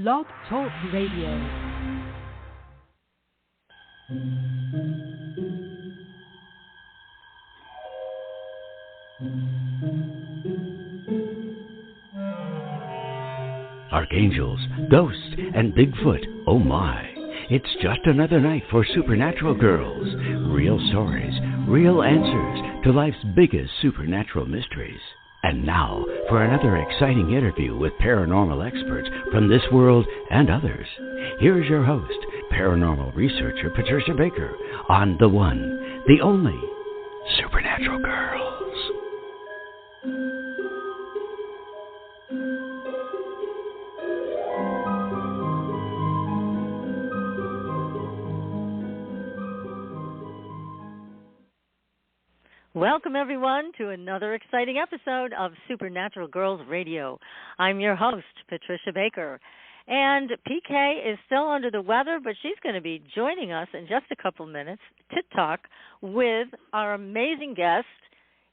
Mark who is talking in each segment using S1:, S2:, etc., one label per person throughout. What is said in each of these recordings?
S1: Blog Talk Radio.
S2: Archangels, ghosts, and Bigfoot, oh my. It's just another night for Supernatural Girls. Real stories, real answers to life's biggest supernatural mysteries. And now for another exciting interview with paranormal experts from this world and others. Here's your host, paranormal researcher Patricia Baker, on the one, the only, Supernatural Girls.
S3: Welcome, everyone, to another exciting episode of Supernatural Girls Radio. I'm your host, Patricia Baker. And PK is still under the weather, but she's going to be joining us in just a couple minutes to talk with our amazing guest.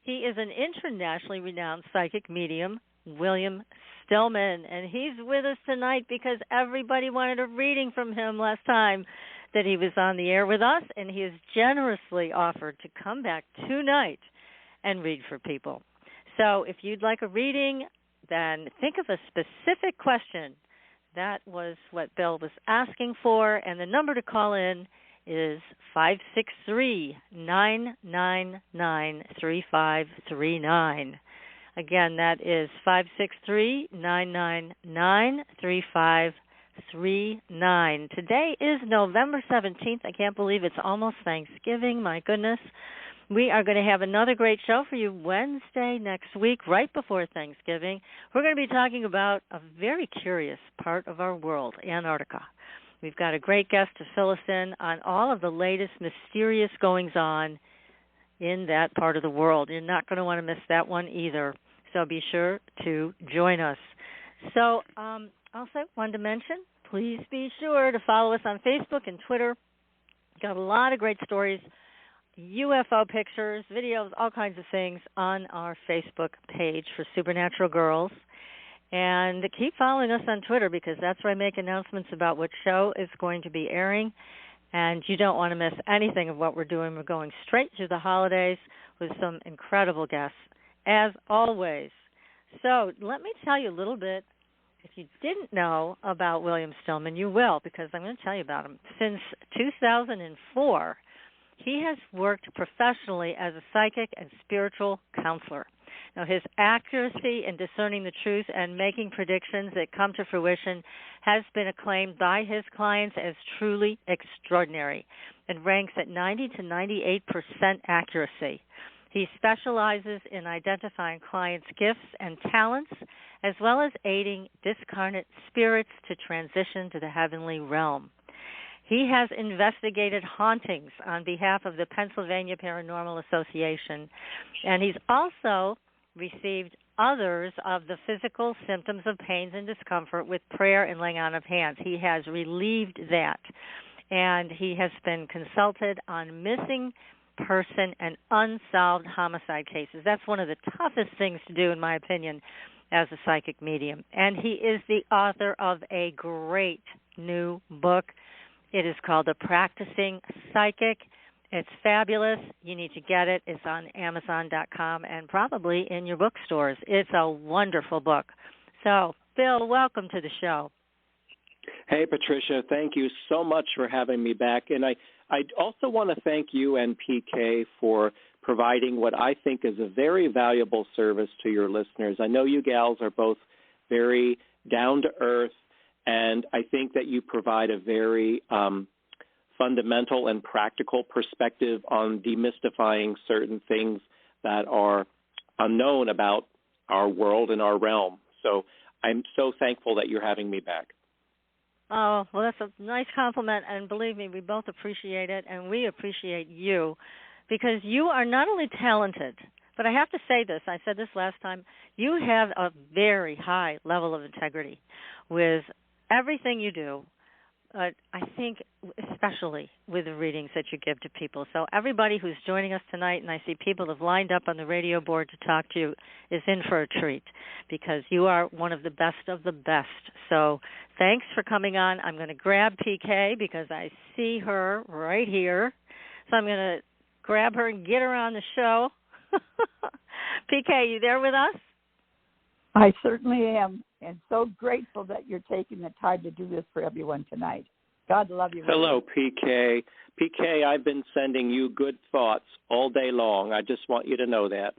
S3: He is an internationally renowned psychic medium, William Stillman. And he's with us tonight because everybody wanted a reading from him last time that he was on the air with us, and he has generously offered to come back tonight and read for people. So if you'd like a reading, then think of a specific question. That was what Bill was asking for, and the number to call in is 563-999-3539. Again, that is 563-999-3539. Today is November 17th. I can't believe it's almost Thanksgiving. My goodness. We are going to have another great show for you Wednesday next week, right before Thanksgiving. We're going to be talking about a very curious part of our world, Antarctica. We've got a great guest to fill us in on all of the latest mysterious goings-on in that part of the world. You're not going to want to miss that one either, so be sure to join us. So, also, wanted to mention, please be sure to follow us on Facebook and Twitter. Got a lot of great stories, UFO pictures, videos, all kinds of things on our Facebook page for Supernatural Girls. And keep following us on Twitter because that's where I make announcements about what show is going to be airing. And you don't want to miss anything of what we're doing. We're going straight through the holidays with some incredible guests, as always. So let me tell you a little bit. If you didn't know about William Stillman, you will, because I'm going to tell you about him. Since 2004, he has worked professionally as a psychic and spiritual counselor. Now, his accuracy in discerning the truth and making predictions that come to fruition has been acclaimed by his clients as truly extraordinary and ranks at 90 to 98% accuracy. He specializes in identifying clients' gifts and talents, as well as aiding discarnate spirits to transition to the heavenly realm. He has investigated hauntings on behalf of the Pennsylvania Paranormal Association, and he's also received others of the physical symptoms of pains and discomfort with prayer and laying on of hands. He has relieved that, and he has been consulted on missing person and unsolved homicide cases. That's one of the toughest things to do, in my opinion, as a psychic medium. And he is the author of a great new book. It is called The Practicing Psychic. It's fabulous. You need to get it. It's on Amazon.com and probably in your bookstores. It's a wonderful book. So, Bill, welcome to the show.
S4: Hey, Patricia, thank you so much for having me back. And I also want to thank you and PK for providing what I think is a very valuable service to your listeners. I know you gals are both very down-to-earth, and I think that you provide a very fundamental and practical perspective on demystifying certain things that are unknown about our world and our realm. So I'm so thankful that you're having me back.
S3: Oh, well, that's a nice compliment, and believe me, we both appreciate it, and we appreciate you, because you are not only talented, but I have to say this, I said this last time, you have a very high level of integrity with everything you do, I think especially with the readings that you give to people. So everybody who's joining us tonight, and I see people have lined up on the radio board to talk to you, is in for a treat because you are one of the best of the best. So thanks for coming on. I'm going to grab PK because I see her right here. So I'm going to grab her and get her on the show. PK, you there with us?
S1: I certainly am, and so grateful that you're taking the time to do this for everyone tonight. God love you.
S4: Hello, PK. PK, I've been sending you good thoughts all day long. I just want you to know that.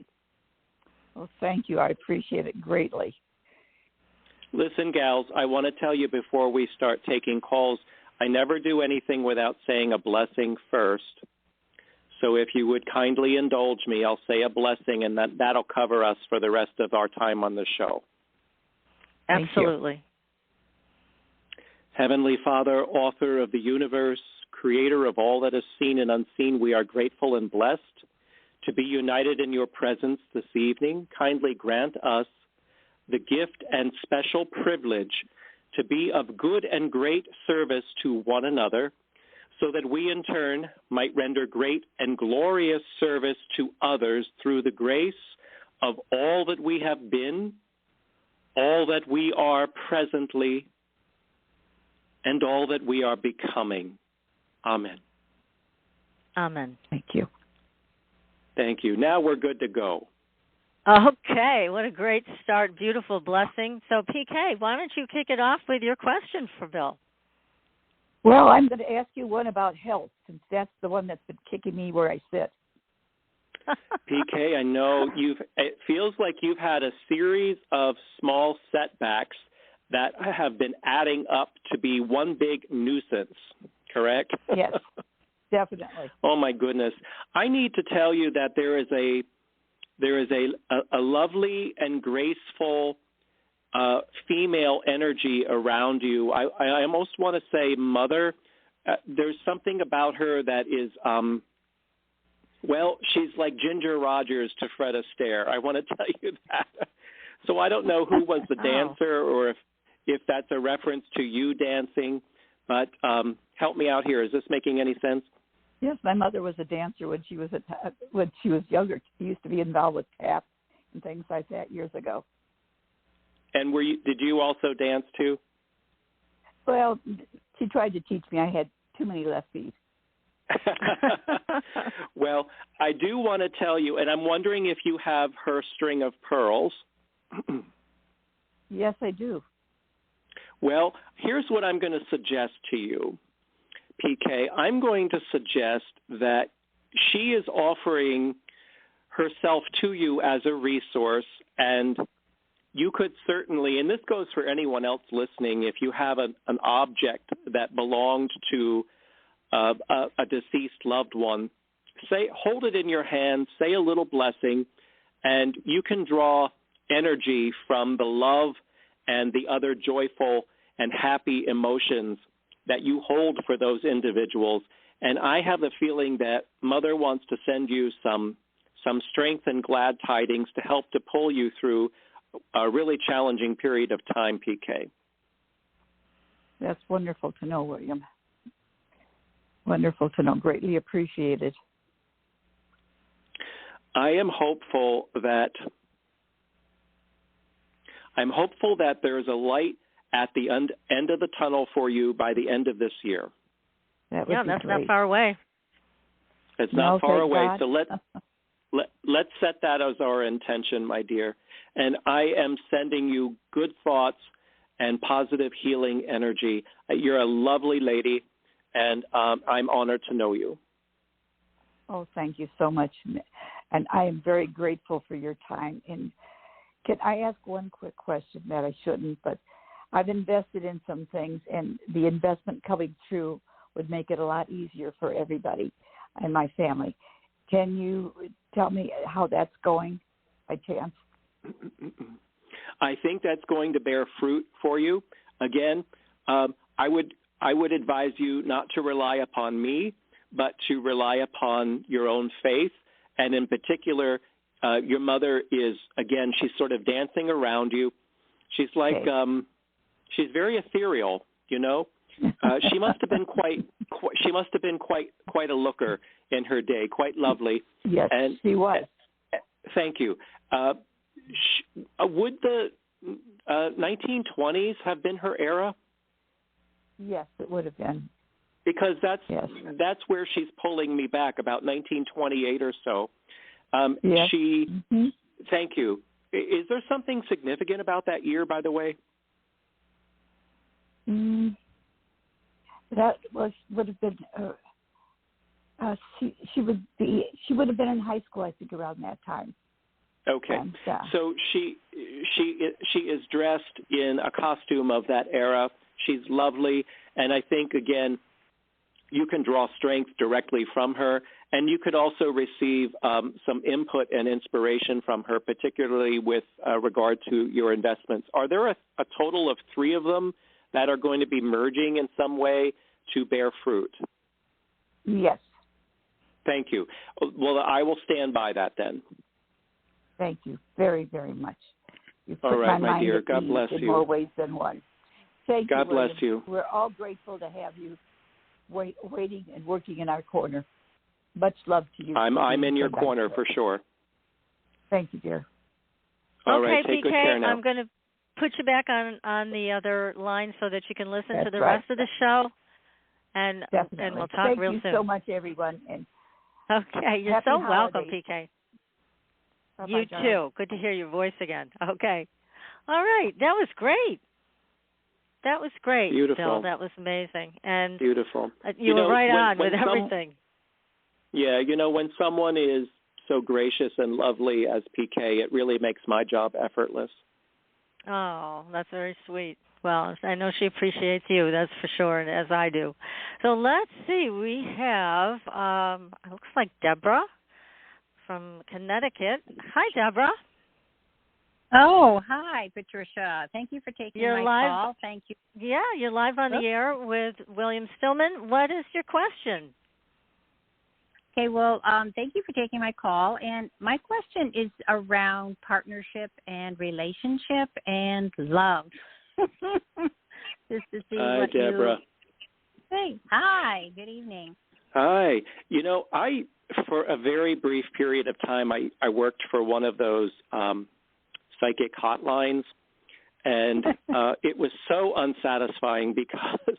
S1: Well, thank you. I appreciate it greatly.
S4: Listen, gals, I want to tell you before we start taking calls, I never do anything without saying a blessing first. So if you would kindly indulge me, I'll say a blessing, and that'll cover us for the rest of our time on the show.
S3: Absolutely.
S4: Heavenly Father, author of the universe, creator of all that is seen and unseen, we are grateful and blessed to be united in your presence this evening. Kindly grant us the gift and special privilege to be of good and great service to one another, so that we in turn might render great and glorious service to others through the grace of all that we have been, all that we are presently, and all that we are becoming. Amen.
S3: Amen.
S1: Thank you.
S4: Thank you. Now we're good to go.
S3: Okay, what a great start. Beautiful blessing. So, PK, why don't you kick it off with your question for Bill?
S1: Well, I'm going to ask you one about health, since that's the one that's been kicking me where I sit.
S4: PK, I know it feels like you've had a series of small setbacks that have been adding up to be one big nuisance, correct?
S1: Yes, definitely.
S4: Oh, my goodness. I need to tell you that there is a lovely and graceful female energy around you. I almost want to say mother. There's something about her that is, she's like Ginger Rogers to Fred Astaire. I want to tell you that. So I don't know who was the dancer or if that's a reference to you dancing, but help me out here. Is this making any sense?
S1: Yes, my mother was a dancer when she was younger. She used to be involved with tap and things like that years ago.
S4: And did you also dance too?
S1: Well, she tried to teach me. I had too many left feet.
S4: Well, I do want to tell you, and I'm wondering if you have her string of pearls.
S1: Yes, I do.
S4: Well, here's what I'm going to suggest to you, PK. I'm going to suggest that she is offering herself to you as a resource, and you could certainly, and this goes for anyone else listening, if you have an object that belonged to a deceased loved one, hold it in your hand, say a little blessing, and you can draw energy from the love and the other joyful and happy emotions that you hold for those individuals. And I have the feeling that Mother wants to send you some strength and glad tidings to help to pull you through a really challenging period of time, PK.
S1: That's wonderful to know, William. Wonderful to know. Greatly appreciated.
S4: I am hopeful that there's a light at the end of the tunnel for you by the end of this year.
S1: That's
S3: great. Not far away.
S4: It's not far away.
S1: God.
S4: So let's set that as our intention, my dear. And I am sending you good thoughts and positive healing energy. You're a lovely lady, and I'm honored to know you.
S1: Oh, thank you so much. And I am very grateful for your time. And can I ask one quick question that I shouldn't, but I've invested in some things, and the investment coming through would make it a lot easier for everybody and my family. Can you tell me how that's going by chance?
S4: I think that's going to bear fruit for you. Again, I would advise you not to rely upon me, but to rely upon your own faith. And in particular, your mother is, again, she's sort of dancing around you. She's like, she's very ethereal, you know. She must have been quite a looker in her day, quite lovely.
S1: Yes,
S4: and,
S1: she was.
S4: Thank you. Would the 1920s have been her era?
S1: Yes, it would have been.
S4: Because that's where she's pulling me back, about 1928 or so.
S1: Yes.
S4: Thank you. Is there something significant about that year, by the way?
S1: That would have been. She would have been in high school, I think, around that time.
S4: Okay.
S1: And,
S4: so she is dressed in a costume of that era. She's lovely, and I think again, you can draw strength directly from her, and you could also receive some input and inspiration from her, particularly with regard to your investments. Are there a total of 3 of them that are going to be merging in some way to bear fruit?
S1: Yes.
S4: Thank you. Well, I will stand by that then.
S1: Thank you very, very much. You've
S4: all
S1: put
S4: right,
S1: my
S4: my
S1: mind
S4: dear.
S1: at
S4: God
S1: ease
S4: bless
S1: in
S4: you.
S1: more ways than one. Thank
S4: God
S1: you,
S4: bless
S1: William.
S4: you.
S1: We're all grateful to have you waiting and working in our corner. Much love to you.
S4: I'm in your corner for sure.
S1: Thank you, dear.
S4: All
S3: okay,
S4: right, take
S3: PK,
S4: good care now.
S3: I'm going to put you back on the other line so that you can listen to the
S1: right.
S3: rest of the show, and
S1: Definitely.
S3: we'll talk real soon.
S1: Thank you so much, everyone. And
S3: okay, you're
S1: happy
S3: so
S1: holidays.
S3: welcome, PK.
S1: Bye-bye,
S3: You
S1: darling.
S3: too. Good to hear your voice again. Okay. All right. That was great.
S4: Beautiful.
S3: Bill. That was amazing. And
S4: beautiful.
S3: You were right on with everything.
S4: Yeah, when someone is so gracious and lovely as PK, it really makes my job effortless.
S3: Oh, that's very sweet. Well, I know she appreciates you, that's for sure, and as I do. So let's see. We have, it looks like Deborah from Connecticut. Hi, Deborah.
S5: Oh, hi, Patricia. Thank you for taking
S3: You're
S5: my
S3: live.
S5: call. Thank you.
S3: Yeah, you're live on the air with William Stillman. What is your question?
S5: Okay, well, thank you for taking my call. And my question is around partnership and relationship and love. Just to see
S4: Hi,
S5: what
S4: Deborah.
S5: Hey, hi. Good evening.
S4: Hi. For a very brief period of time, I worked for one of those psychic hotlines, and it was so unsatisfying because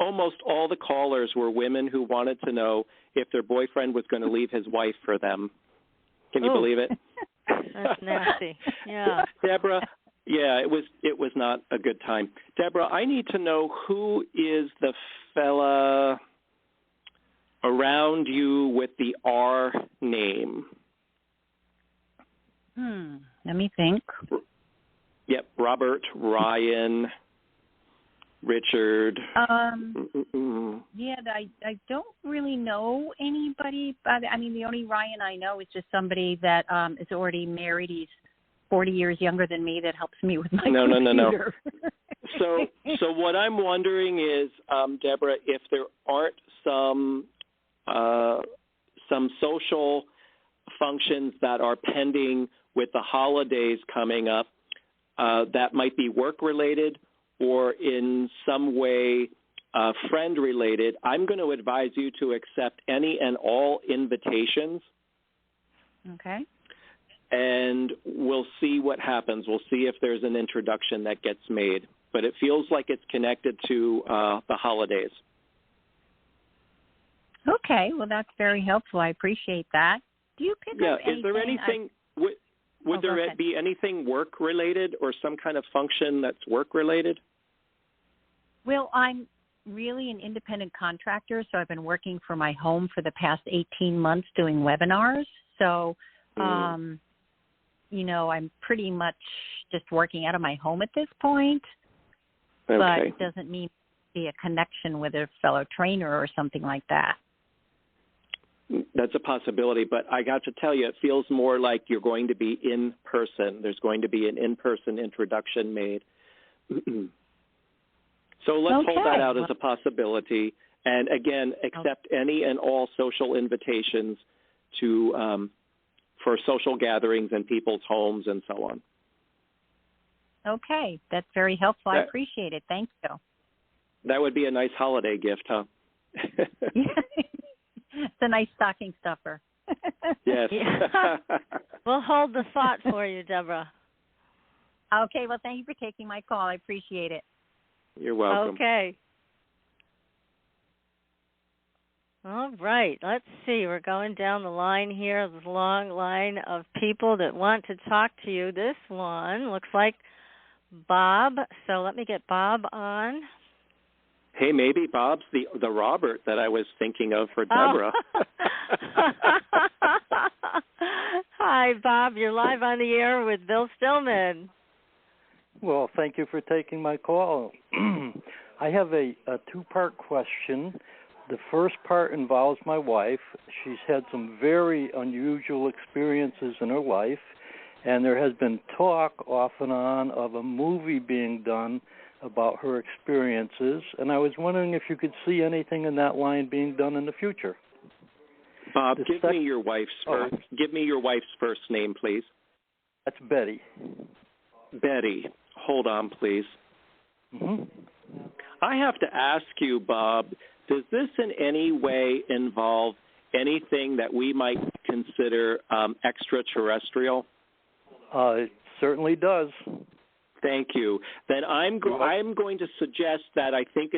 S4: almost all the callers were women who wanted to know if their boyfriend was going to leave his wife for them. Can you believe it?
S3: That's nasty. Yeah.
S4: Deborah, it was not a good time. Deborah, I need to know who is the fella around you with the R name.
S5: Let me think.
S4: Yep, Robert, Ryan, Richard.
S5: Yeah, I don't really know anybody. The only Ryan I know is just somebody that is already married. He's 40 years younger than me. That helps me with my computer.
S4: No. So what I'm wondering is, Deborah, if there aren't some social functions that are pending with the holidays coming up that might be work-related or in some way friend-related, I'm going to advise you to accept any and all invitations.
S5: Okay.
S4: And we'll see what happens. We'll see if there's an introduction that gets made. But it feels like it's connected to the holidays.
S5: Okay. Well, that's very helpful. I appreciate that. Do you pick up anything?
S4: Is there anything... Would there be anything work-related or some kind of function that's work-related?
S5: Well, I'm really an independent contractor, so I've been working for my home for the past 18 months doing webinars. So, I'm pretty much just working out of my home at this point.
S4: Okay.
S5: But it doesn't mean be a connection with a fellow trainer or something like that.
S4: That's a possibility, but I got to tell you, it feels more like you're going to be in person. There's going to be an in-person introduction made. So let's hold that out as a possibility. And again, accept any and all social invitations to for social gatherings in people's homes and so on.
S5: Okay, that's very helpful. I appreciate it. Thank you.
S4: That would be a nice holiday gift, huh?
S5: It's a nice stocking stuffer.
S4: Yes.
S3: We'll hold the thought for you, Deborah.
S5: Okay, well, thank you for taking my call. I appreciate it.
S4: You're welcome.
S3: Okay. All right. Let's see. We're going down the line here, this long line of people that want to talk to you. This one looks like Bob. So let me get Bob on.
S4: Hey, maybe Bob's the Robert that I was thinking of for Deborah.
S3: Oh. Hi, Bob. You're live on the air with Bill Stillman.
S6: Well, thank you for taking my call. I have a two-part question. The first part involves my wife. She's had some very unusual experiences in her life, and there has been talk off and on of a movie being done about her experiences, and I was wondering if you could see anything in that line being done in the future.
S4: Bob, give me your wife's first name, please.
S6: That's Betty.
S4: Betty. Hold on, please.
S6: Mm-hmm.
S4: I have to ask you, Bob, does this in any way involve anything that we might consider extraterrestrial?
S6: It certainly does.
S4: Thank you. Then I'm going to suggest that I think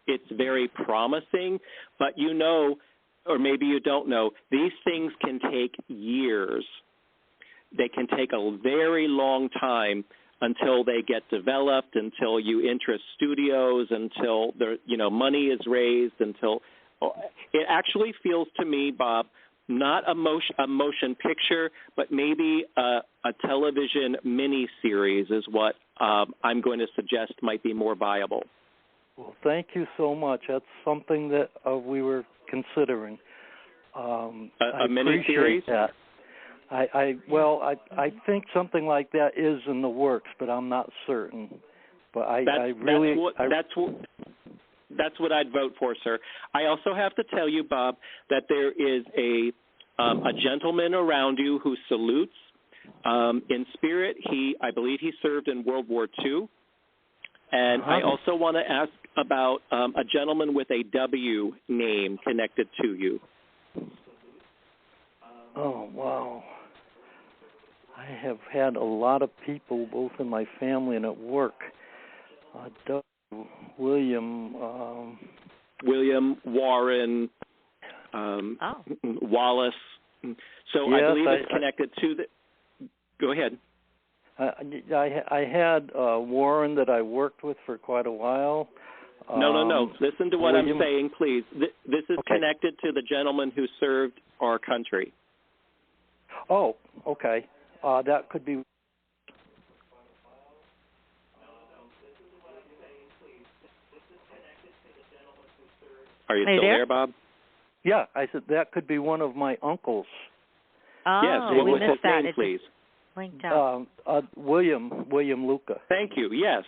S4: it's very promising, but you know, or maybe you don't know, these things can take years. They can take a very long time until they get developed, until you interest studios, until money is raised, until it actually feels to me, Bob, not a motion picture, but maybe a television mini-series is what I'm going to suggest might be more viable.
S6: Well, thank you so much. That's something that we were considering.
S4: A mini-series?
S6: That. I think something like that is in the works, but I'm not certain. But that's what I'd vote for, sir. I also have to tell you, Bob, that there is a gentleman around you who salutes. In spirit, I believe he served in World War II. And I also want to ask about a gentleman with a W name connected to you. Oh, wow. I have had a lot of people, both in my family and at work. William Warren,
S4: Wallace. So yes, I believe it's connected to the... Go ahead.
S6: I had Warren that I worked with for quite a while.
S4: No. Listen to what I'm saying, please. This is connected to the gentleman who served our country.
S6: Oh, okay. That could be...
S4: Are you still there, Bob?
S6: Yeah, I said that could be one of my uncles.
S3: Oh,
S4: yes, what was his name, please?
S3: Linked out.
S6: William Luca.
S4: Thank you, yes.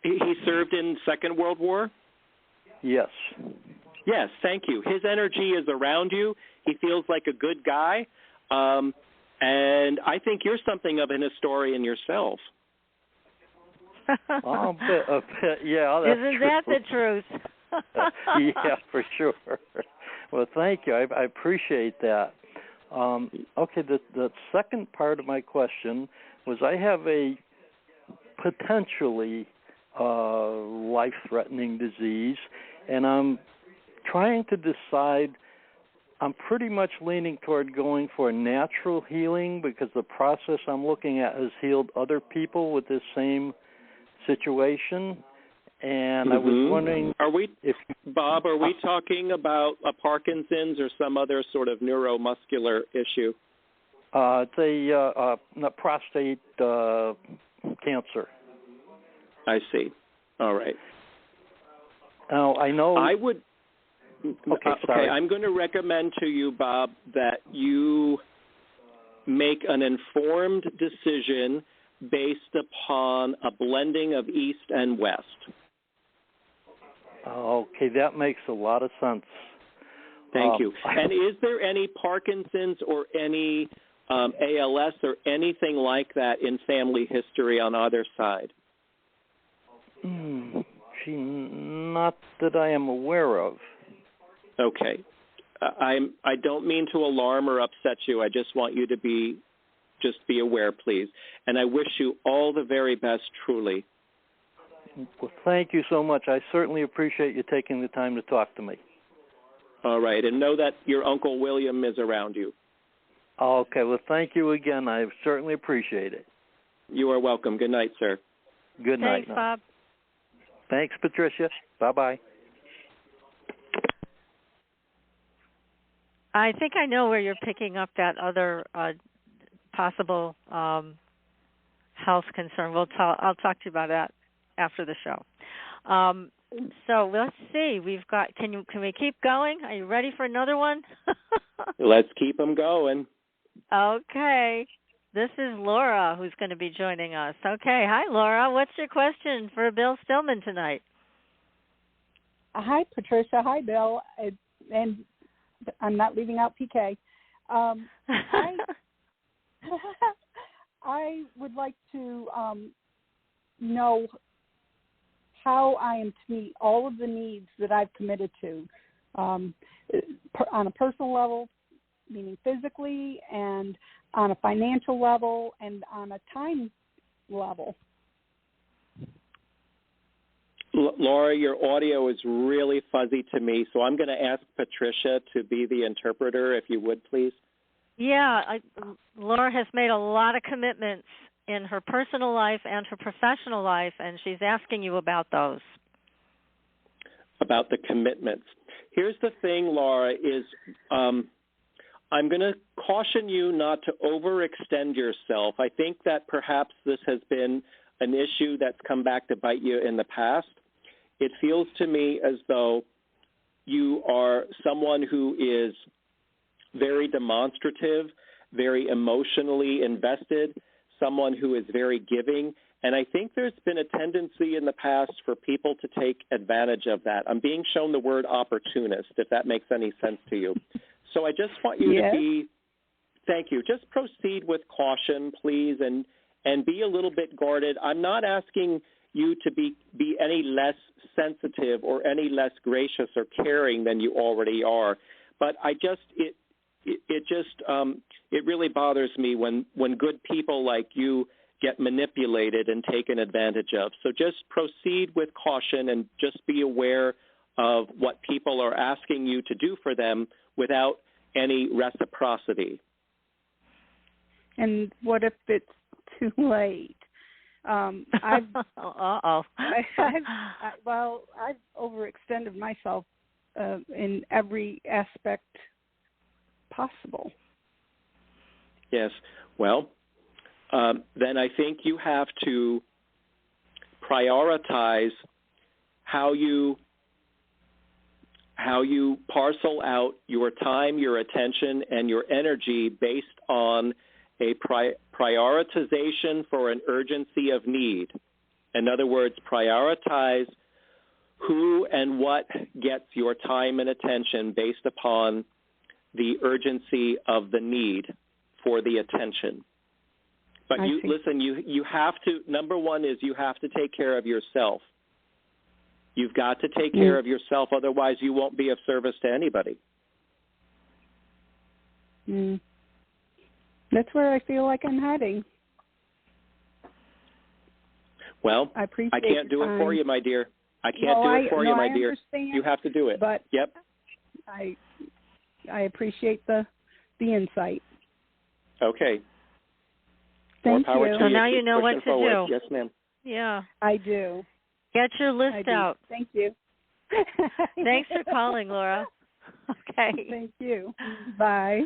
S4: He served in Second World War?
S6: Yes.
S4: Yes, thank you. His energy is around you. He feels like a good guy. And I think you're something of an historian yourself.
S6: A bit, yeah. That's
S3: Isn't that the truth?
S6: Yeah, for sure. Well, thank you. I appreciate that. Okay, the second part of my question was I have a potentially life-threatening disease, and I'm trying to decide. I'm pretty much leaning toward going for natural healing because the process I'm looking at has healed other people with this same situation. And I was wondering,
S4: Bob, are we talking about a Parkinson's or some other sort of neuromuscular issue?
S6: It's a prostate cancer.
S4: I see. All right.
S6: Now, I know...
S4: I would...
S6: sorry.
S4: I'm going to recommend to you, Bob, that you make an informed decision based upon a blending of East and West.
S6: Okay, that makes a lot of sense.
S4: Thank you. And is there any Parkinson's or any ALS or anything like that in family history on either side?
S6: not that I am aware of.
S4: Okay. I don't mean to alarm or upset you. I just want you to be aware, please. And I wish you all the very best, truly.
S6: Well, thank you so much. I certainly appreciate you taking the time to talk to me.
S4: All right. And know that your Uncle William is around you.
S6: Okay. Well, thank you again. I certainly appreciate it.
S4: You are welcome. Good night, sir.
S6: Good night.
S3: Thanks, Bob.
S6: Thanks, Patricia. Bye-bye.
S3: I think I know where you're picking up that other possible health concern. I'll talk to you about that after the show. So let's see. We've got. Can we keep going? Are you ready for another one?
S4: Let's keep them going.
S3: Okay. This is Laura who's going to be joining us. Okay. Hi, Laura. What's your question for Bill Stillman tonight?
S7: Hi, Patricia. Hi, Bill. And I'm not leaving out PK. I would like to know how I am to meet all of the needs that I've committed to on a personal level, meaning physically, and on a financial level, and on a time level.
S4: Laura, your audio is really fuzzy to me, so I'm going to ask Patricia to be the interpreter, if you would, please.
S3: Yeah, Laura has made a lot of commitments in her personal life and her professional life, and she's asking you about those.
S4: About the commitments. Here's the thing, Laura, is I'm going to caution you not to overextend yourself. I think that perhaps this has been an issue that's come back to bite you in the past. It feels to me as though you are someone who is very demonstrative, very emotionally invested, someone who is very giving, and I think there's been a tendency in the past for people to take advantage of that. I'm being shown the word opportunist, if that makes any sense to you. So I just want you to be, thank you, just proceed with caution, please, and be a little bit guarded. I'm not asking you to be any less sensitive or any less gracious or caring than you already are, but it really bothers me when good people like you get manipulated and taken advantage of. So just proceed with caution and just be aware of what people are asking you to do for them without any reciprocity.
S7: And what if it's too late? I've overextended myself in every aspect possible.
S4: Yes. Well, then I think you have to prioritize how you parcel out your time, your attention, and your energy based on a prioritization for an urgency of need. In other words, prioritize who and what gets your time and attention based upon the urgency of the need for the attention. But you have to, number one is you have to take care of yourself. You've got to take care of yourself, otherwise you won't be of service to anybody.
S7: That's where I feel like I'm heading.
S4: Well, I can't do it for you, my dear. I can't do it for you, my dear. You have to do it.
S7: But
S4: yep.
S7: I appreciate the insight.
S4: Okay.
S7: Thank
S4: More power
S7: you.
S4: to
S3: So
S4: you.
S3: now
S4: Keep
S3: you know what to
S4: forward.
S3: do.
S4: Yes, ma'am.
S3: Yeah.
S7: I do.
S3: Get your list out.
S7: Thank you.
S3: Thanks for calling, Laura. Okay.
S7: Thank you. Bye.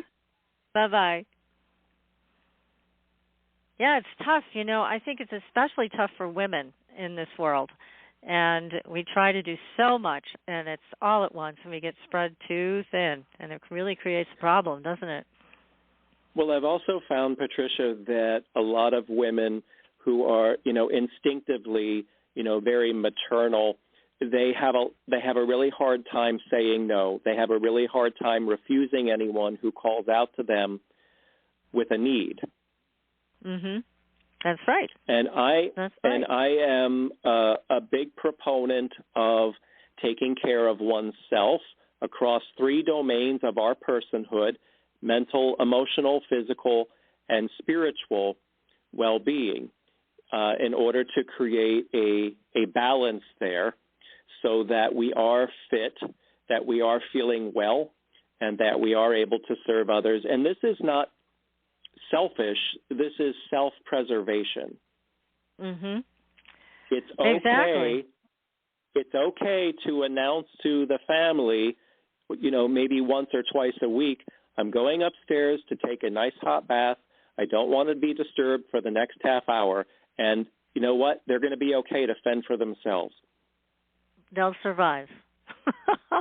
S3: Bye-bye. Yeah, it's tough. I think it's especially tough for women in this world. And we try to do so much, and it's all at once, and we get spread too thin. And it really creates a problem, doesn't it?
S4: Well, I've also found, Patricia, that a lot of women who are, instinctively, very maternal, they have a really hard time saying no. They have a really hard time refusing anyone who calls out to them with a need.
S3: Mhm. That's right.
S4: And I am a big proponent of taking care of oneself across 3 domains of our personhood: mental, emotional, physical, and spiritual well-being, in order to create a balance there so that we are fit, that we are feeling well, and that we are able to serve others. And this is not selfish. This is self-preservation.
S3: Mm-hmm.
S4: It's okay.
S3: Exactly.
S4: It's okay to announce to the family, maybe once or twice a week, I'm going upstairs to take a nice hot bath. I don't want to be disturbed for the next half hour. And you know what? They're going to be okay to fend for themselves.
S3: They'll survive.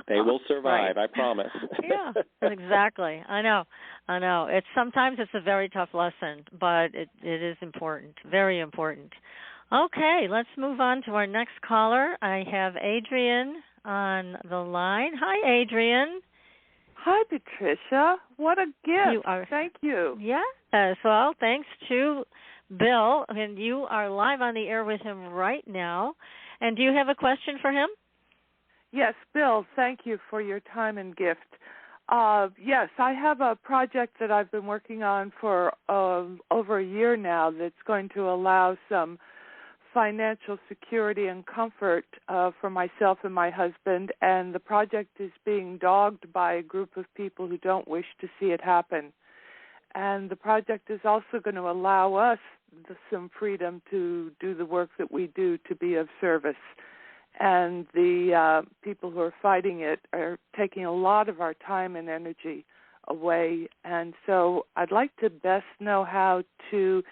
S4: They will survive, right. I promise.
S3: Yeah, exactly. I know. Sometimes it's a very tough lesson, but it is important, very important. Okay, let's move on to our next caller. I have Adrian on the line. Hi, Adrian.
S8: Hi, Patricia. What a gift. Thank you.
S3: Yeah. Well, thanks to Bill, and you are live on the air with him right now. And do you have a question for him?
S8: Yes, Bill, thank you for your time and gift. Yes, I have a project that I've been working on for over a year now that's going to allow some financial security and comfort for myself and my husband, and the project is being dogged by a group of people who don't wish to see it happen. And the project is also going to allow us some freedom to do the work that we do, to be of service. And the people who are fighting it are taking a lot of our time and energy away. And so I'd like to best know how to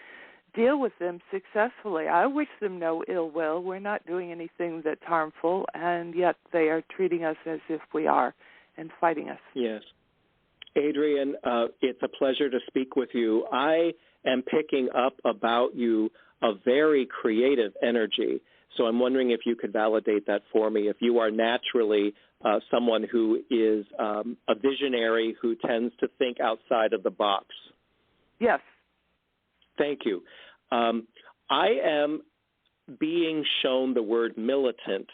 S8: deal with them successfully. I wish them no ill will. We're not doing anything that's harmful, and yet they are treating us as if we are and fighting us.
S4: Yes. Adrian, it's a pleasure to speak with you. I am picking up about you a very creative energy. So I'm wondering if you could validate that for me. If you are naturally someone who is a visionary who tends to think outside of the box.
S8: Yes.
S4: Thank you. I am being shown the word militant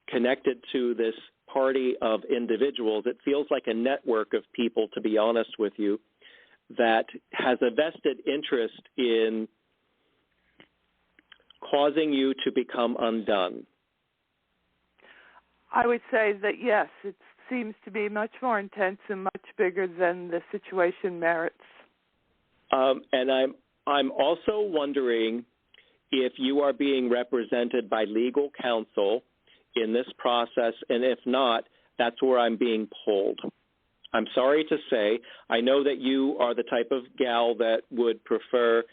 S4: connected to this party of individuals. It feels like a network of people, to be honest with you, that has a vested interest in causing you to become undone.
S8: I would say that, yes, it seems to be much more intense and much bigger than the situation merits.
S4: And I'm also wondering if you are being represented by legal counsel in this process, and if not, that's where I'm being pulled. I'm sorry to say, I know that you are the type of gal that would prefer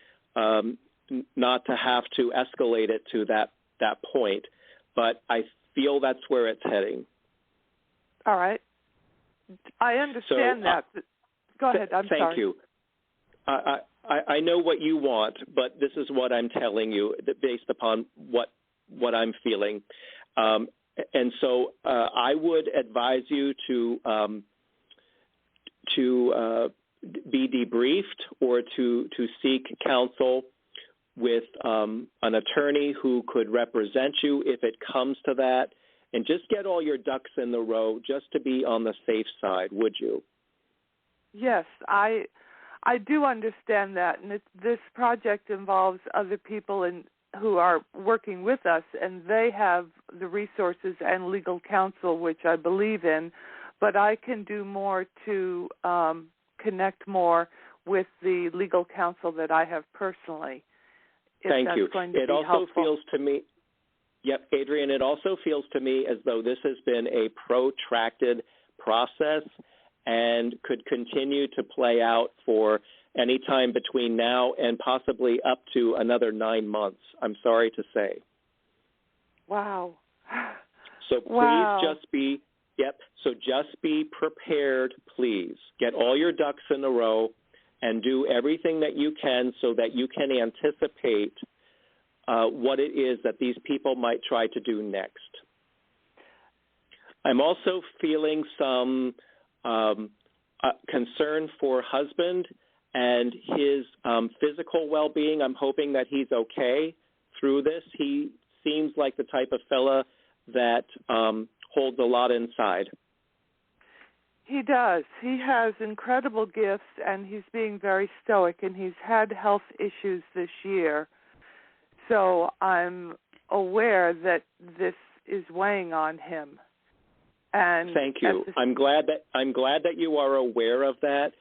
S4: not to have to escalate it to that point, but I feel that's where it's heading.
S8: All right. I understand that. Go ahead. I'm sorry.
S4: Thank you. I know what you want, but this is what I'm telling you based upon what I'm feeling. And so I would advise you to be debriefed or to seek counsel with an attorney who could represent you if it comes to that, and just get all your ducks in the row just to be on the safe side, would you?
S8: Yes, I do understand that, and this project involves other people who are working with us, and they have the resources and legal counsel, which I believe in, but I can do more to connect more with the legal counsel that I have personally.
S4: Thank you. It also feels to me, Adrian, it also feels to me as though this has been a protracted process and could continue to play out for any time between now and possibly up to another 9 months, I'm sorry to say.
S8: Wow.
S4: So please just be prepared, please. Get all your ducks in a row and do everything that you can so that you can anticipate what it is that these people might try to do next. I'm also feeling some concern for husband and his physical well-being. I'm hoping that he's okay through this. He seems like the type of fella that holds a lot inside.
S8: He does. He has incredible gifts, and he's being very stoic, and he's had health issues this year. So I'm aware that this is weighing on him. And
S4: thank you. I'm glad that you are aware of that,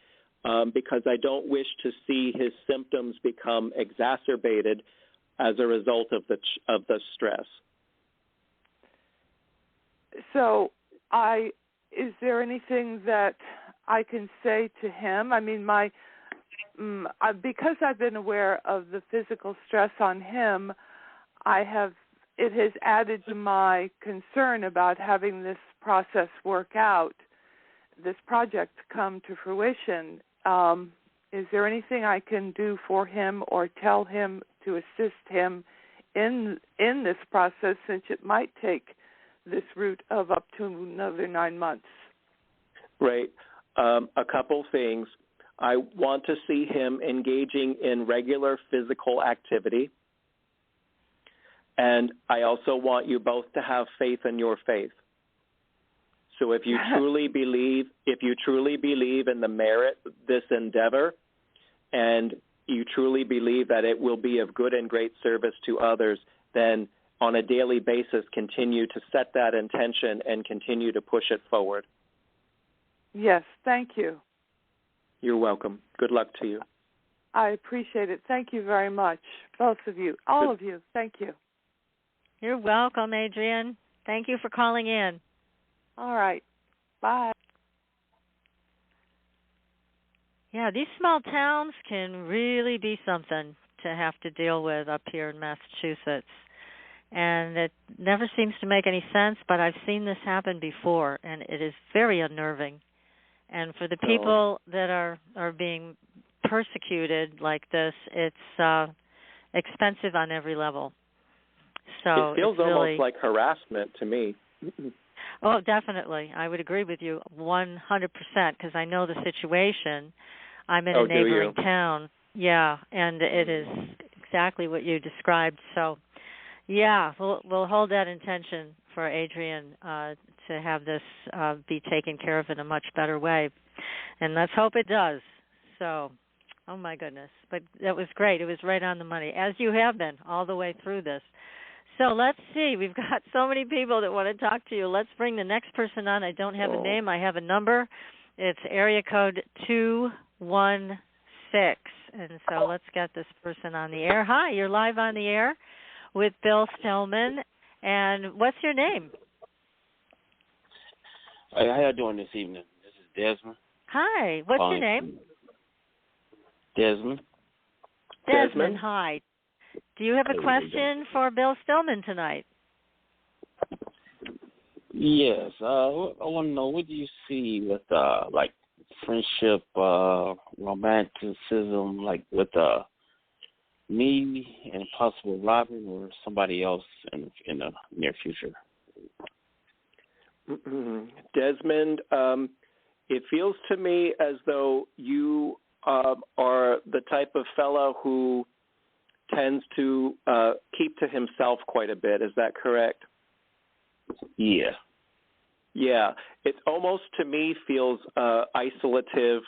S4: because I don't wish to see his symptoms become exacerbated as a result of the stress.
S8: So is there anything that I can say to him? I mean, because I've been aware of the physical stress on him, it has added to my concern about having this process work out, this project come to fruition. Is there anything I can do for him or tell him to assist him in this process, since it might take this route of up to another 9 months?
S4: Right. A couple things. I want to see him engaging in regular physical activity. And I also want you both to have faith in your faith. So if you truly believe in the merit of this endeavor, and you truly believe that it will be of good and great service to others, then on a daily basis continue to set that intention and continue to push it forward.
S8: Yes, thank you.
S4: You're welcome. Good luck to you.
S8: I appreciate it. Thank you very much, both of you, all of you. Thank you.
S3: You're welcome, Adrienne. Thank you for calling in.
S8: All right. Bye.
S3: Yeah, these small towns can really be something to have to deal with up here in Massachusetts. And it never seems to make any sense, but I've seen this happen before, and it is very unnerving. And for the people that are being persecuted like this, it's expensive on every level. So
S4: it feels almost like harassment to me.
S3: Oh, definitely. I would agree with you 100%, because I know the situation. I'm in a neighboring town. Yeah, and it is exactly what you described. So, yeah, we'll hold that intention for Adrienne to have this be taken care of in a much better way. And let's hope it does. So, oh, my goodness. But that was great. It was right on the money, as you have been all the way through this. So let's see. We've got so many people that want to talk to you. Let's bring the next person on. I don't have a name. I have a number. It's area code 216. And so let's get this person on the air. Hi, you're live on the air with Bill Stillman. And what's your name?
S9: Hey, how you doing this evening? This is Desmond.
S3: Hi. What's your name?
S9: Desmond.
S3: Desmond, hi. Do you have a question for Bill Stillman tonight?
S9: Yes. I want to know, what do you see with, like, friendship, romanticism, like with me and possible Robin or somebody else in the near future?
S4: Desmond, it feels to me as though you are the type of fellow who tends to keep to himself quite a bit. Is that correct?
S9: Yeah.
S4: Yeah. It almost to me feels isolative.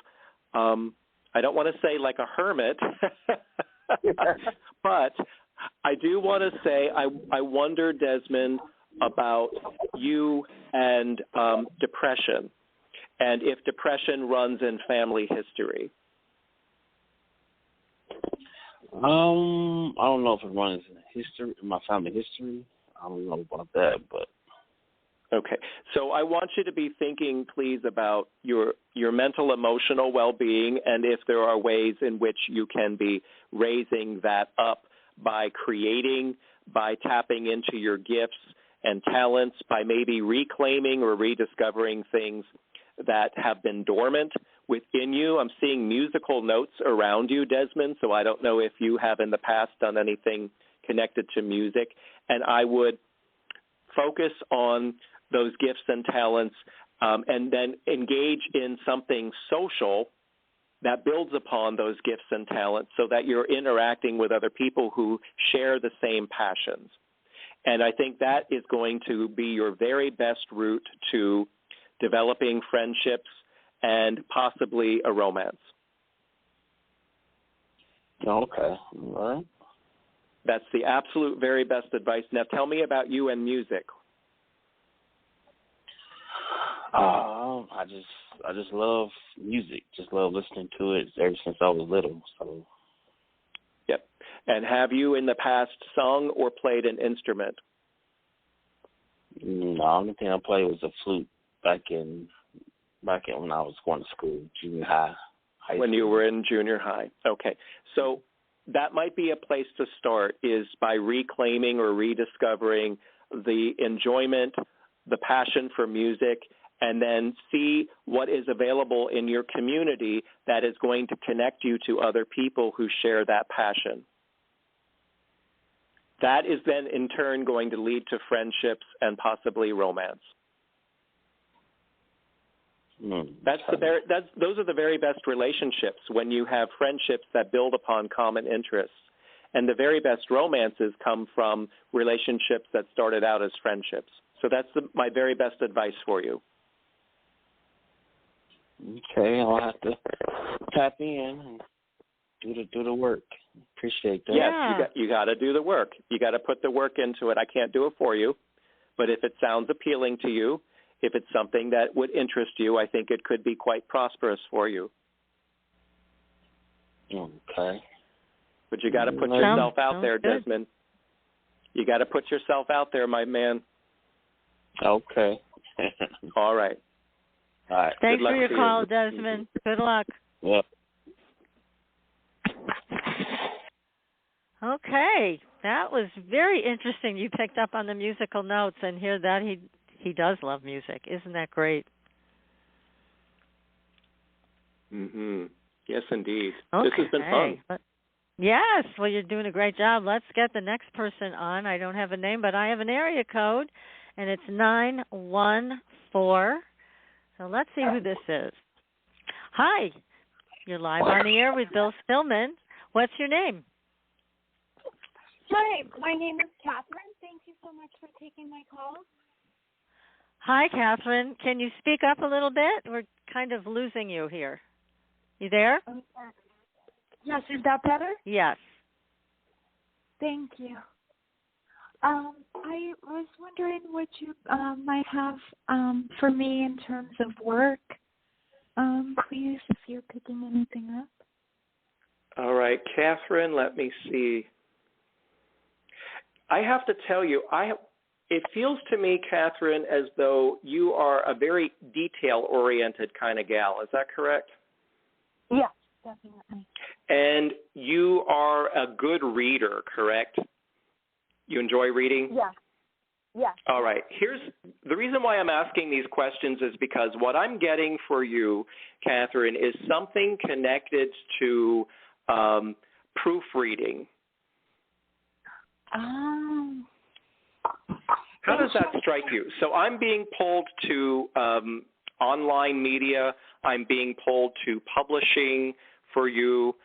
S4: I don't want to say like a hermit, but I do want to say I wonder, Desmond, about you and depression, and if depression runs in family history.
S9: I don't know if it runs in my family history. I don't know about that, but
S4: okay. So I want you to be thinking, please, about your mental, emotional well-being, and if there are ways in which you can be raising that up by creating, by tapping into your gifts and talents, by maybe reclaiming or rediscovering things that have been dormant within you. I'm seeing musical notes around you, Desmond, so I don't know if you have in the past done anything connected to music. And I would focus on those gifts and talents and then engage in something social that builds upon those gifts and talents so that you're interacting with other people who share the same passions. And I think that is going to be your very best route to developing friendships and possibly a romance.
S9: Okay. All right.
S4: That's the absolute very best advice. Now tell me about you and music.
S9: I just love music. Just love listening to it ever since I was little. So.
S4: Yep. And have you in the past sung or played an instrument?
S9: No, the only thing I played was a flute back in when I was going to school, junior high.
S4: When you were in junior high. Okay. So that might be a place to start, is by reclaiming or rediscovering the enjoyment, the passion for music, and then see what is available in your community that is going to connect you to other people who share that passion. That is then in turn going to lead to friendships and possibly romance. Those are the very best relationships, when you have friendships that build upon common interests. And the very best romances come from relationships that started out as friendships. So that's my very best advice for you.
S9: Okay, I'll have to tap in and do the work. Appreciate that.
S4: Yes, you got to do the work. You got to put the work into it. I can't do it for you, but if it sounds appealing to you, if it's something that would interest you, I think it could be quite prosperous for you.
S9: Okay.
S4: But you got to put yourself out there, Desmond. You got to put yourself out there, my man.
S9: Okay.
S4: All right.
S9: All right.
S3: Thanks for your call, Desmond. Good luck.
S9: Yep.
S3: Okay. That was very interesting. You picked up on the musical notes and hear that he does love music. Isn't that great?
S4: Mhm. Yes, indeed.
S3: Okay.
S4: This has been fun.
S3: Yes. Well, you're doing a great job. Let's get the next person on. I don't have a name, but I have an area code, and it's 914. So let's see who this is. Hi. You're live on the air with Bill Stillman. What's your name?
S10: Hi, my name is Catherine. Thank you so much for taking my call.
S3: Hi, Catherine. Can you speak up a little bit? We're kind of losing you here. You there?
S10: Yes, is that better?
S3: Yes.
S10: Thank you. I was wondering what you might have for me in terms of work, please, if you're picking anything up.
S4: All right, Catherine, let me see. I have to tell you, it feels to me, Catherine, as though you are a very detail-oriented kind of gal. Is that correct?
S10: Yes, definitely.
S4: And you are a good reader, correct? You enjoy reading?
S10: Yes. Yes.
S4: All right. Here's the reason why I'm asking these questions is because what I'm getting for you, Catherine, is something connected to proofreading. How does that strike you? So I'm being pulled to online media. I'm being pulled to publishing for you.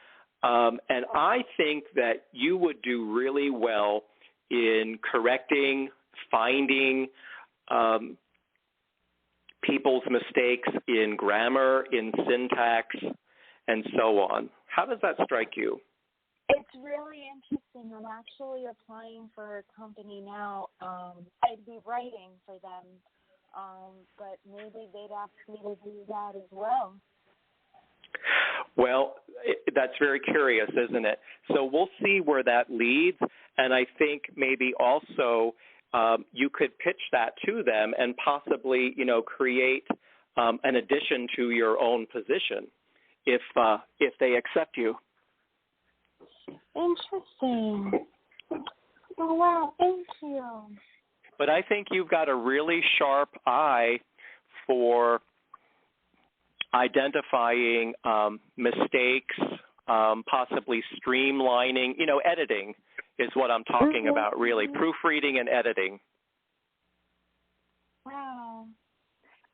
S4: And I think that you would do really well in correcting, finding people's mistakes in grammar, in syntax, and so on. How does that strike you?
S10: It's really interesting. I'm actually applying for a company now. I'd be writing for them, but maybe they'd ask me to do that as well.
S4: Well, that's very curious, isn't it? So we'll see where that leads, and I think maybe also you could pitch that to them and possibly, create an addition to your own position if they accept you.
S10: Interesting. Oh, wow. Thank you.
S4: But I think you've got a really sharp eye for identifying mistakes, possibly streamlining. Editing is what I'm talking about, really. Proofreading and editing.
S10: Wow.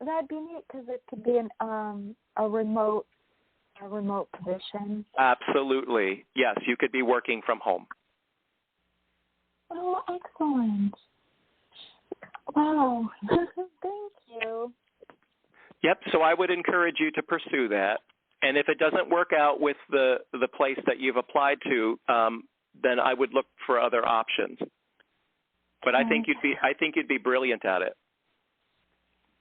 S10: That'd be neat because it could be a remote position.
S4: Absolutely. Yes, you could be working from home.
S10: Oh, excellent. Wow. Thank you.
S4: Yep, so I would encourage you to pursue that. And if it doesn't work out with the place that you've applied to, then I would look for other options. But I think you'd be brilliant at it.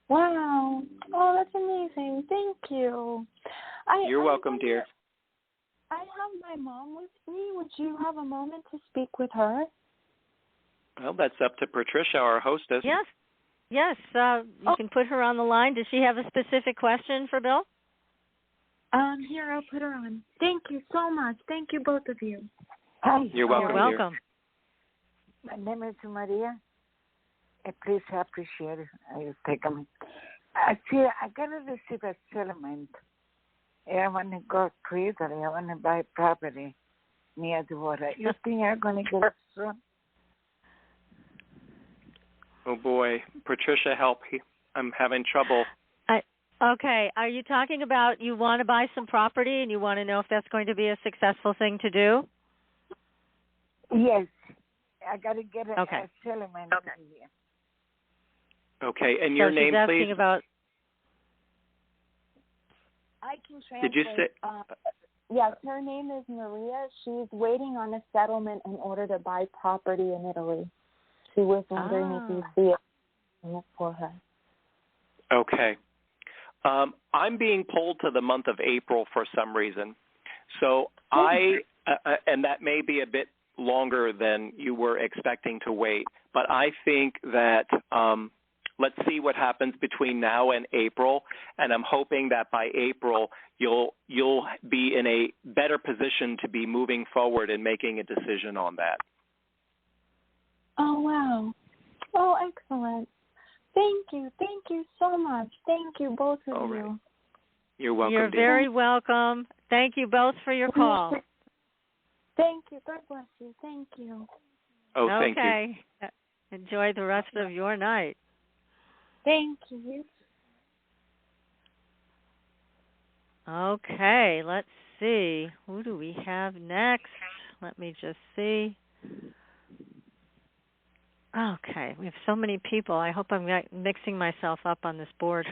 S10: Wow. Oh, that's amazing. Thank you.
S4: You're welcome, dear.
S10: I have my mom with me. Would you have a moment to speak with her?
S4: Well, that's up to Patricia, our hostess.
S3: Yes. You can put her on the line. Does she have a specific question for Bill?
S10: Here, I'll put her on. Thank you so much. Thank you, both of you.
S11: Hi.
S4: You're welcome.
S3: You're welcome.
S11: My name is Maria. Please appreciate it. I take a minute. See, I got to receive a settlement. I want to go crazy. I want to buy property near the water. You think I'm going to get it soon?
S4: Oh, boy. Patricia, help. I'm having trouble.
S3: Okay. Are you talking about you want to buy some property and you want to know if that's going to be a successful thing to do?
S11: Yes. I got to get a settlement.
S3: Okay.
S4: Okay. And your name,
S3: she's
S4: please?
S3: Asking about...
S10: I can translate.
S4: Did you say...
S10: Yes, her name is Maria. She's waiting on a settlement in order to buy property in Italy. She was wondering if you see it for her.
S4: Okay. I'm being pulled to the month of April for some reason. So and that may be a bit longer than you were expecting to wait, but I think that let's see what happens between now and April, and I'm hoping that by April you'll be in a better position to be moving forward and making a decision on that.
S10: Oh, wow. Oh, excellent. Thank you. Thank you so much. Thank you, both of you.
S4: You're welcome,
S3: You're
S4: dear.
S3: very welcome. Thank you both for your call.
S10: Thank you. God bless you. Thank you.
S4: Oh, thank you.
S3: Okay. Enjoy the rest of your night.
S10: Thank you.
S3: Okay, let's see. Who do we have next? Let me just see. Okay, we have so many people. I hope I'm not mixing myself up on this board.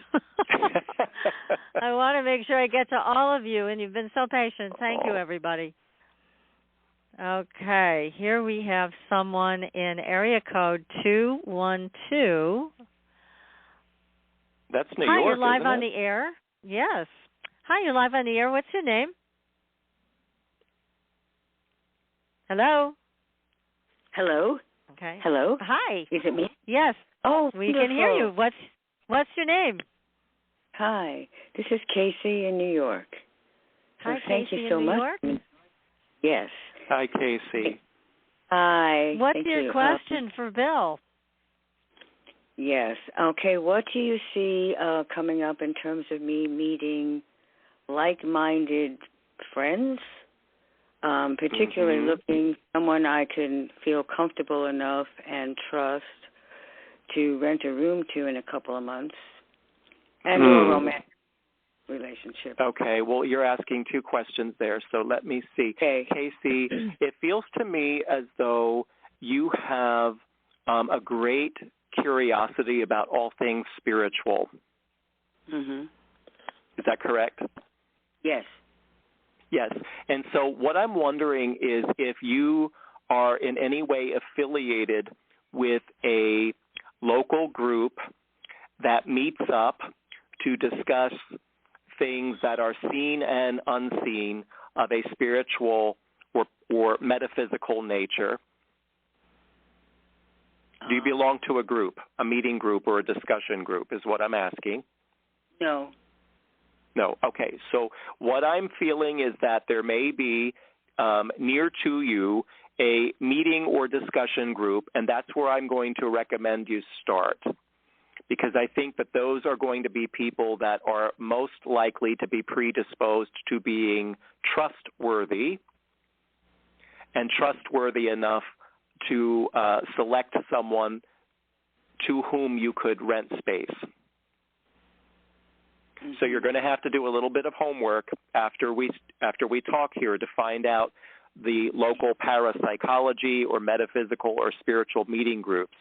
S3: I want to make sure I get to all of you, and you've been so patient. Thank you, everybody. Okay, here we have someone in area code 212.
S4: That's New
S3: Hi,
S4: York,
S3: you're live
S4: isn't
S3: on
S4: it?
S3: the air. Yes. Hi, you're live on the air. What's your name? Hello?
S12: Hello?
S3: Okay.
S12: Hello?
S3: Hi.
S12: Is it me?
S3: Yes.
S12: Oh,
S3: we can hear you. What's your name?
S12: Hi. This is Casey in New York.
S3: Hi,
S12: thank
S3: Casey
S12: you so
S3: in New
S12: much.
S3: York?
S12: Yes.
S4: Hi, Casey.
S12: Hi.
S3: What's
S12: thank
S3: your
S12: you.
S3: question for Bill?
S12: Yes. Okay, what do you see coming up in terms of me meeting like-minded friends? Particularly looking for someone I can feel comfortable enough and trust to rent a room to in a couple of months, and a romantic relationship.
S4: Okay, well, you're asking two questions there, so let me see.
S12: Okay.
S4: Casey, it feels to me as though you have a great curiosity about all things spiritual.
S12: Mm-hmm.
S4: Is that correct?
S12: Yes.
S4: Yes. And so what I'm wondering is if you are in any way affiliated with a local group that meets up to discuss things that are seen and unseen of a spiritual or metaphysical nature. Do you belong to a group, a meeting group or a discussion group is what I'm asking?
S12: No.
S4: No. Okay. So what I'm feeling is that there may be near to you a meeting or discussion group, and that's where I'm going to recommend you start, because I think that those are going to be people that are most likely to be predisposed to being trustworthy and trustworthy enough to select someone to whom you could rent space. So you're going to have to do a little bit of homework after we talk here to find out the local parapsychology or metaphysical or spiritual meeting groups.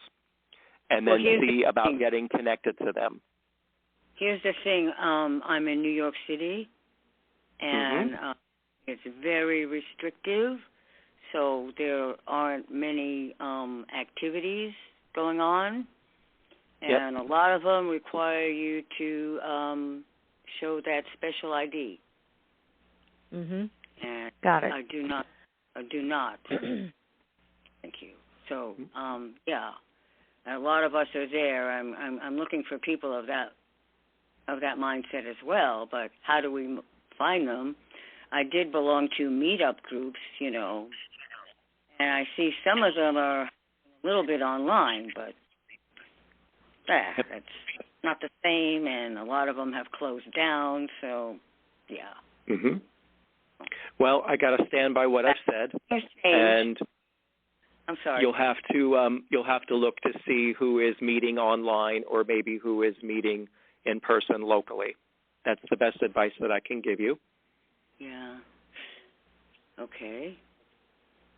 S4: and then see about getting connected to them.
S12: Here's the thing. I'm in New York City, and it's very restrictive, so there aren't many activities going on, and a lot of them require you to show that special ID.
S3: Mhm.
S12: And
S3: got it.
S12: I do not. Thank you. So, a lot of us are there. I'm looking for people of that mindset as well. But how do we find them? I did belong to meetup groups, and I see some of them are a little bit online, but that's not the same, and a lot of them have closed down. So,
S4: Well, I got to stand by what I've said, and
S12: I'm sorry.
S4: You'll have to look to see who is meeting online or maybe who is meeting in person locally. That's the best advice that I can give you.
S12: Yeah. Okay.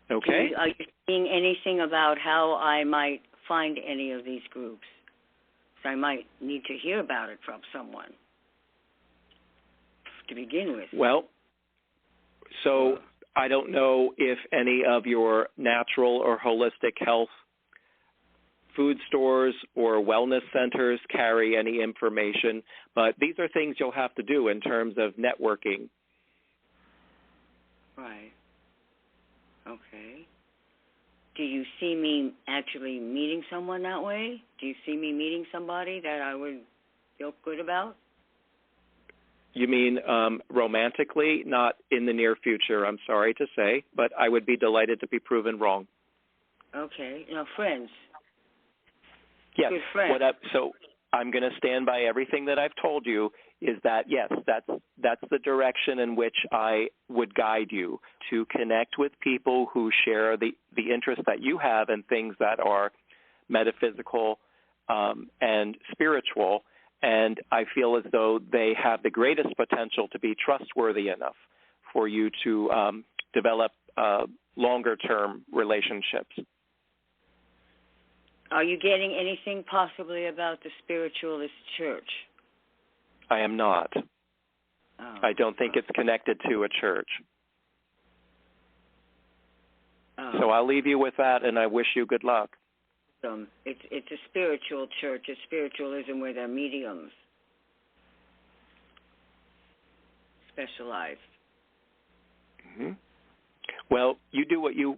S4: Okay.
S12: Are you seeing anything about how I might find any of these groups? So I might need to hear about it from someone to begin with.
S4: Well, so I don't know if any of your natural or holistic health food stores or wellness centers carry any information, but these are things you'll have to do in terms of networking.
S12: Right. Okay. Do you see me actually meeting someone that way? Do you see me meeting somebody that I would feel good about?
S4: You mean romantically? Not in the near future, I'm sorry to say, but I would be delighted to be proven wrong.
S12: Okay. Friends.
S4: Yes.
S12: Good friends.
S4: So I'm going to stand by everything that I've told you, is that, yes, that's the direction in which I would guide you, to connect with people who share the interest that you have in things that are metaphysical and spiritual. And I feel as though they have the greatest potential to be trustworthy enough for you to develop longer-term relationships.
S12: Are you getting anything possibly about the spiritualist church?
S4: I am not.
S12: Oh.
S4: I don't think it's connected to a church.
S12: Oh.
S4: So I'll leave you with that, and I wish you good luck.
S12: It's a spiritual church, a spiritualism where they're mediums, specialized.
S4: Mm-hmm. Well, you do what you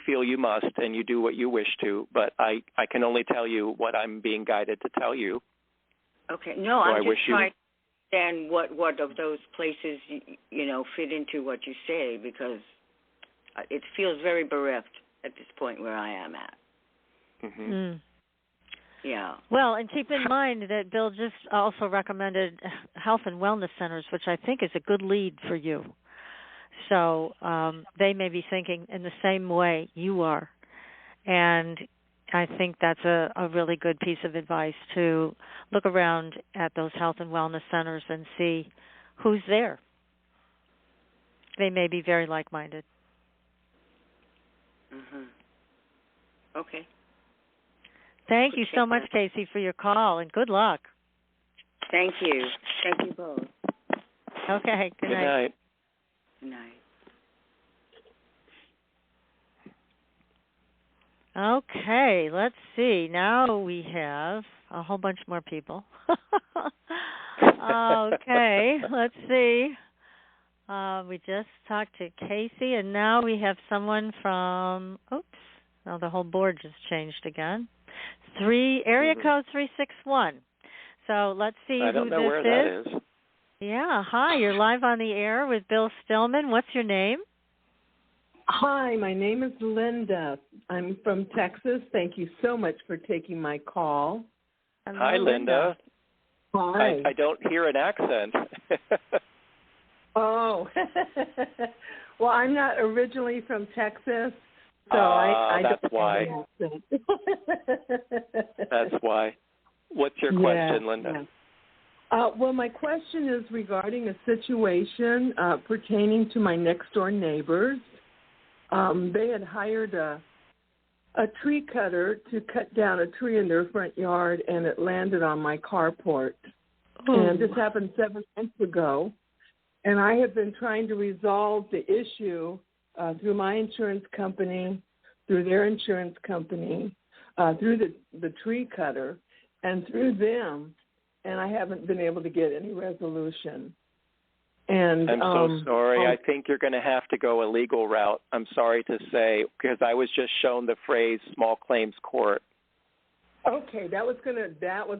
S4: feel you must, and you do what you wish to. But I can only tell you what I'm being guided to tell you.
S12: Okay. No, so I'm just trying to understand what of those places fit into what you say, because it feels very bereft at this point where I am at.
S4: Mm-hmm.
S12: Yeah.
S3: Well, and keep in mind that Bill just also recommended health and wellness centers, which I think is a good lead for you. So they may be thinking in the same way you are. And I think that's a really good piece of advice, to look around at those health and wellness centers and see who's there. They may be very like-minded.
S12: Mm-hmm. Okay.
S3: Thank you so much, Casey, for your call, and good luck.
S12: Thank you. Thank you both.
S3: Okay. Good night.
S12: Good night.
S3: Okay, let's see. Now we have a whole bunch more people. Okay, let's see. We just talked to Casey, and now we have someone from, now the whole board just changed again. Area code 361. So let's see who this is.
S4: I don't know where that is.
S3: Yeah, hi, you're live on the air with Bill Stillman. What's your name?
S13: Hi, my name is Linda. I'm from Texas. Thank you so much for taking my call.
S3: Hello,
S4: Hi, Linda.
S13: Hi.
S4: I don't hear an accent.
S13: Oh. Well, I'm not originally from Texas, so
S4: that's
S13: don't
S4: why.
S13: have an accent.
S4: That's why. What's your question, Linda?
S13: Yeah. Well, my question is regarding a situation pertaining to my next-door neighbors. They had hired a tree cutter to cut down a tree in their front yard, and it landed on my carport.
S3: Oh.
S13: And this happened 7 months ago. And I have been trying to resolve the issue through my insurance company, through their insurance company, through the tree cutter, and through them, and I haven't been able to get any resolution. And
S4: I'm so sorry. I think you're going to have to go a legal route. I'm sorry to say, because I was just shown the phrase small claims court.
S13: Okay, that was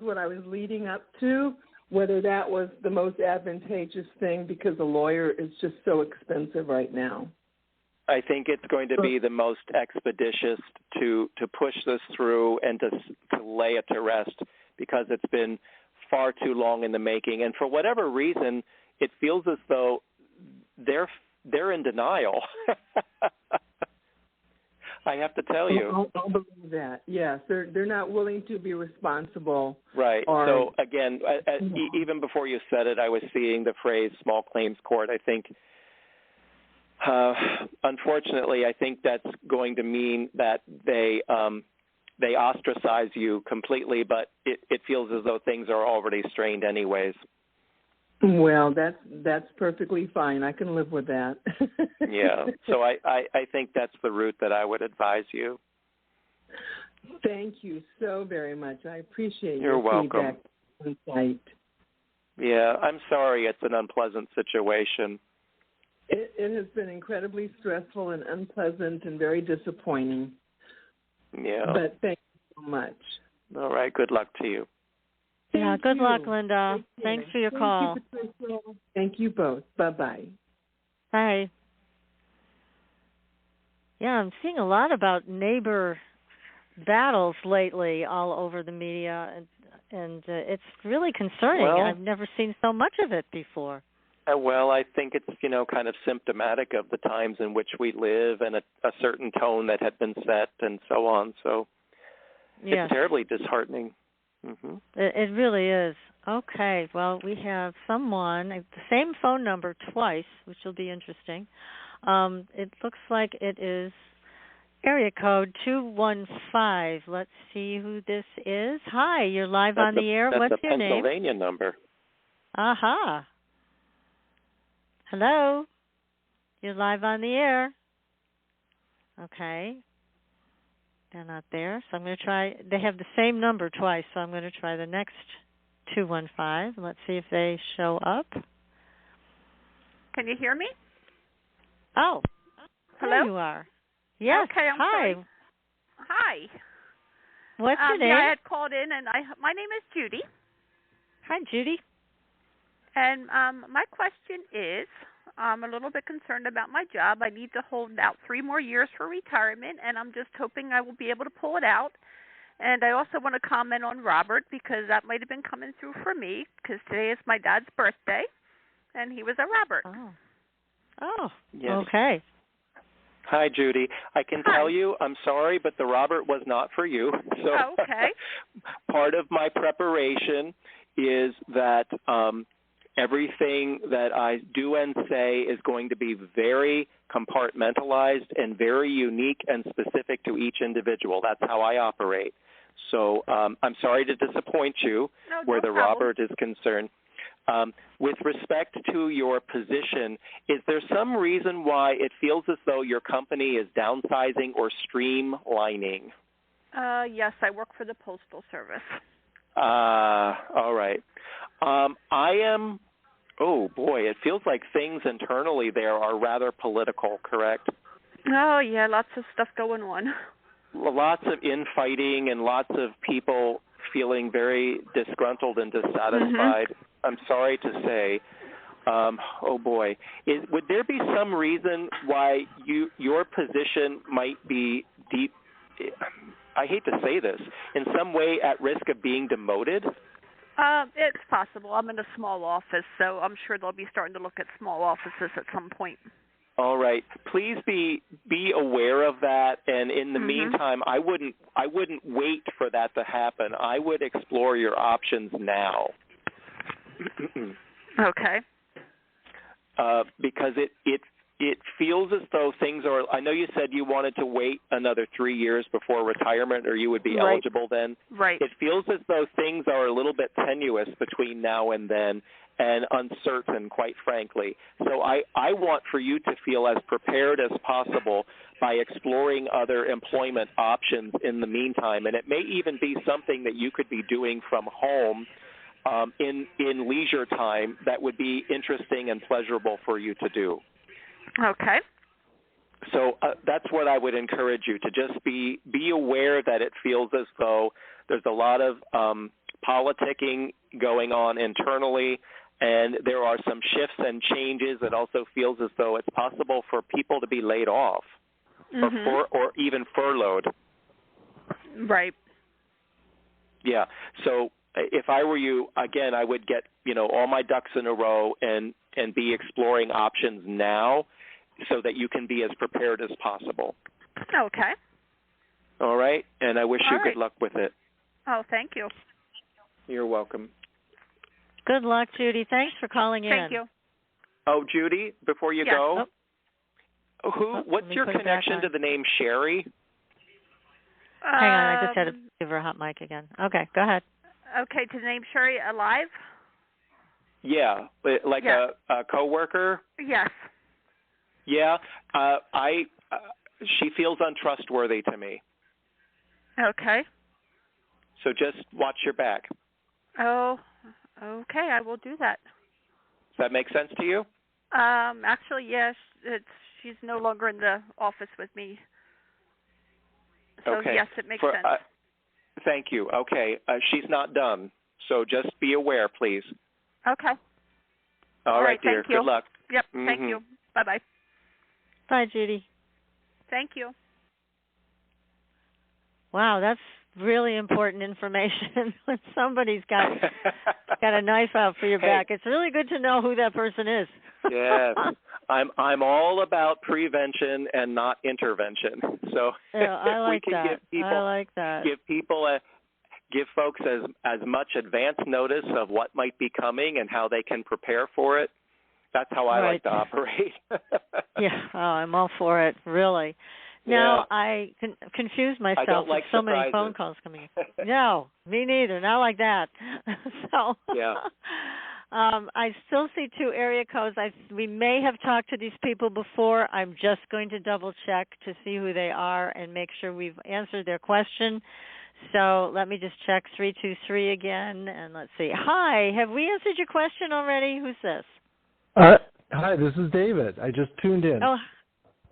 S13: what I was leading up to, whether that was the most advantageous thing, because a lawyer is just so expensive right now.
S4: I think it's going to be the most expeditious to push this through and to lay it to rest, because it's been far too long in the making. And for whatever reason, it feels as though they're in denial. I have to tell you.
S13: I'll believe that. Yes, they're not willing to be responsible.
S4: Right. So again, even before you said it, I was seeing the phrase small claims court. I think, unfortunately, I think that's going to mean that they ostracize you completely, but it feels as though things are already strained anyways.
S13: Well, that's perfectly fine. I can live with that.
S4: Yeah. So I think that's the route that I would advise you.
S13: Thank you so very much. I appreciate
S4: You're
S13: your
S4: welcome.
S13: feedback and insight.
S4: Yeah, I'm sorry it's an unpleasant situation.
S13: It has been incredibly stressful and unpleasant and very disappointing.
S4: Yeah.
S13: But thank you so much.
S4: All right. Good luck to you.
S3: Yeah, good luck, Linda. Thanks for your call.
S13: Thank you, Patricia. Thank you both. Bye-bye.
S3: Bye. Yeah, I'm seeing a lot about neighbor battles lately all over the media, and it's really concerning.
S4: Well,
S3: I've never seen so much of it before.
S4: Well, I think it's, kind of symptomatic of the times in which we live and a certain tone that had been set and so on. So
S3: Yes.
S4: It's terribly disheartening. Mm-hmm.
S3: It really is. Okay, well, we have someone, the same phone number twice, which will be interesting. It looks like it is area code 215. Let's see who this is. Hi, you're live on the air. What's your name?
S4: That's a Pennsylvania number.
S3: Aha. Hello. You're live on the air. Okay. They're not there, so I'm going to try. They have the same number twice, so I'm going to try the next 215. Let's see if they show up.
S14: Can you hear me?
S3: Oh,
S14: hello.
S3: There you are. Yes.
S14: Okay. I'm
S3: Hi.
S14: sorry. Hi.
S3: What's your name?
S14: Yeah, I had called in, and my name is Judy.
S3: Hi, Judy.
S14: And my question is, I'm a little bit concerned about my job. I need to hold out 3 more years for retirement, and I'm just hoping I will be able to pull it out. And I also want to comment on Robert, because that might have been coming through for me, because today is my dad's birthday, and he was a Robert.
S3: Oh,
S4: yes.
S3: Okay.
S4: Hi, Judy. I can tell you, I'm sorry, but the Robert was not for you. So
S14: okay.
S4: Part of my preparation is that everything that I do and say is going to be very compartmentalized and very unique and specific to each individual. That's how I operate. So I'm sorry to disappoint you where the Robert is concerned. With respect to your position, is there some reason why it feels as though your company is downsizing or streamlining?
S14: Yes, I work for the Postal Service.
S4: All right. Oh boy, it feels like things internally there are rather political, correct?
S14: Oh, yeah, lots of stuff going on.
S4: Lots of infighting and lots of people feeling very disgruntled and dissatisfied. Mm-hmm. I'm sorry to say. Oh boy. Would there be some reason why your position might be deep, I hate to say this, in some way at risk of being demoted?
S14: It's possible. I'm in a small office, so I'm sure they'll be starting to look at small offices at some point.
S4: All right. Please be aware of that, and in the meantime, I wouldn't wait for that to happen. I would explore your options now.
S14: Okay.
S4: Because it feels as though things are, I know you said you wanted to wait another 3 years before retirement or you would be eligible then.
S14: Right.
S4: It feels as though things are a little bit tenuous between now and then and uncertain, quite frankly. So I want for you to feel as prepared as possible by exploring other employment options in the meantime. And it may even be something that you could be doing from home in leisure time that would be interesting and pleasurable for you to do.
S14: Okay.
S4: So that's what I would encourage you to just be aware that it feels as though there's a lot of politicking going on internally, and there are some shifts and changes. It also feels as though it's possible for people to be laid off or even furloughed.
S14: Right.
S4: Yeah. So if I were you, again, I would get, all my ducks in a row and be exploring options now so that you can be as prepared as possible.
S14: Okay.
S4: All right? And I wish you good luck with it.
S14: Oh, thank you.
S4: You're welcome.
S3: Good luck, Judy. Thanks for calling in.
S14: Thank you.
S4: Oh, Judy, before you go, what's your connection to the name Sherry?
S3: Hang on, I just had to give her a hot mic again. Okay, go ahead.
S14: Okay, to the name Sherry Alive?
S4: Yeah, like a coworker?
S14: Yes.
S4: Yeah, she feels untrustworthy to me.
S14: Okay.
S4: So just watch your back.
S14: Oh, okay, I will do that.
S4: Does that make sense to you?
S14: Actually, yes. She's no longer in the office with me. So
S4: okay.
S14: Yes, it makes sense.
S4: Thank you. Okay, she's not done. So just be aware, please.
S14: Okay.
S4: All right, dear.
S14: Thank you.
S4: Good luck.
S14: Yep. Thank you. Bye-bye.
S3: Bye, Judy.
S14: Thank you.
S3: Wow, that's really important information when somebody's got a knife out for your back. It's really good to know who that person is.
S4: Yes. I'm all about prevention and not intervention. So
S3: I like
S4: we can
S3: that.
S4: give folks as much advance notice of what might be coming and how they can prepare for it. That's how I like to operate.
S3: Yeah, I'm all for it, really. Now, I confuse myself
S4: I don't like
S3: with so
S4: surprises.
S3: many phone calls coming in. No, me neither. Not like that. So,
S4: yeah.
S3: I still see 2 area codes. We may have talked to these people before. I'm just going to double check to see who they are and make sure we've answered their question. So let me just check 323 again, and let's see. Hi, have we answered your question already? Who's this?
S15: Hi, this is David. I just tuned in.
S3: Oh,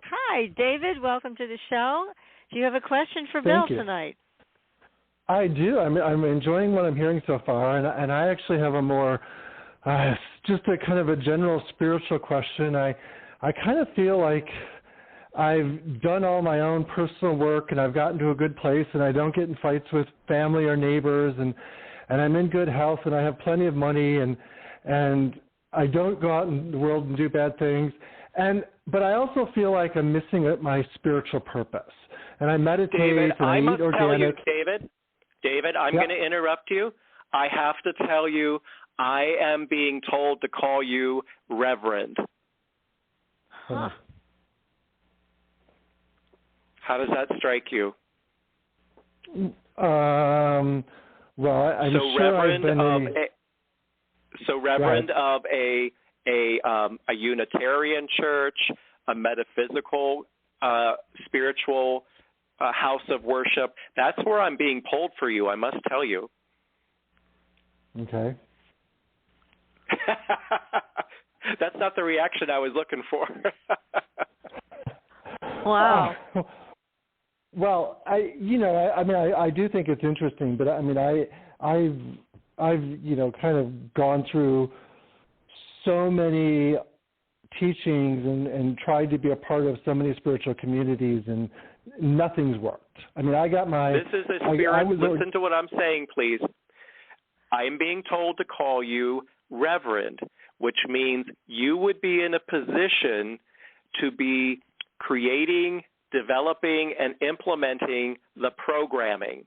S3: hi, David. Welcome to the show. Do you have a question for Bill tonight?
S15: I do. I'm enjoying what I'm hearing so far, and I actually have a more just a kind of a general spiritual question. I kind of feel like I've done all my own personal work, and I've gotten to a good place, and I don't get in fights with family or neighbors, and I'm in good health, and I have plenty of money, and I don't go out in the world and do bad things. But I also feel like I'm missing my spiritual purpose. And I meditate
S4: David,
S15: and I eat organic.
S4: Tell you, David, I'm going to interrupt you. I have to tell you, I am being told to call you Reverend.
S3: Huh.
S15: How
S4: does that strike you?
S15: Well, I'm sure
S4: Reverend
S15: I've been
S4: Reverend of a Unitarian church, a metaphysical, spiritual house of worship. That's where I'm being pulled for you, I must tell you.
S15: Okay.
S4: That's not the reaction I was looking for.
S3: Wow.
S15: Well, I do think it's interesting, but I've kind of gone through so many teachings and tried to be a part of so many spiritual communities, and nothing's worked. I got my...
S4: This is a spirit. Listen to what I'm saying, please. I am being told to call you Reverend, which means you would be in a position to be creating, developing, and implementing the programming.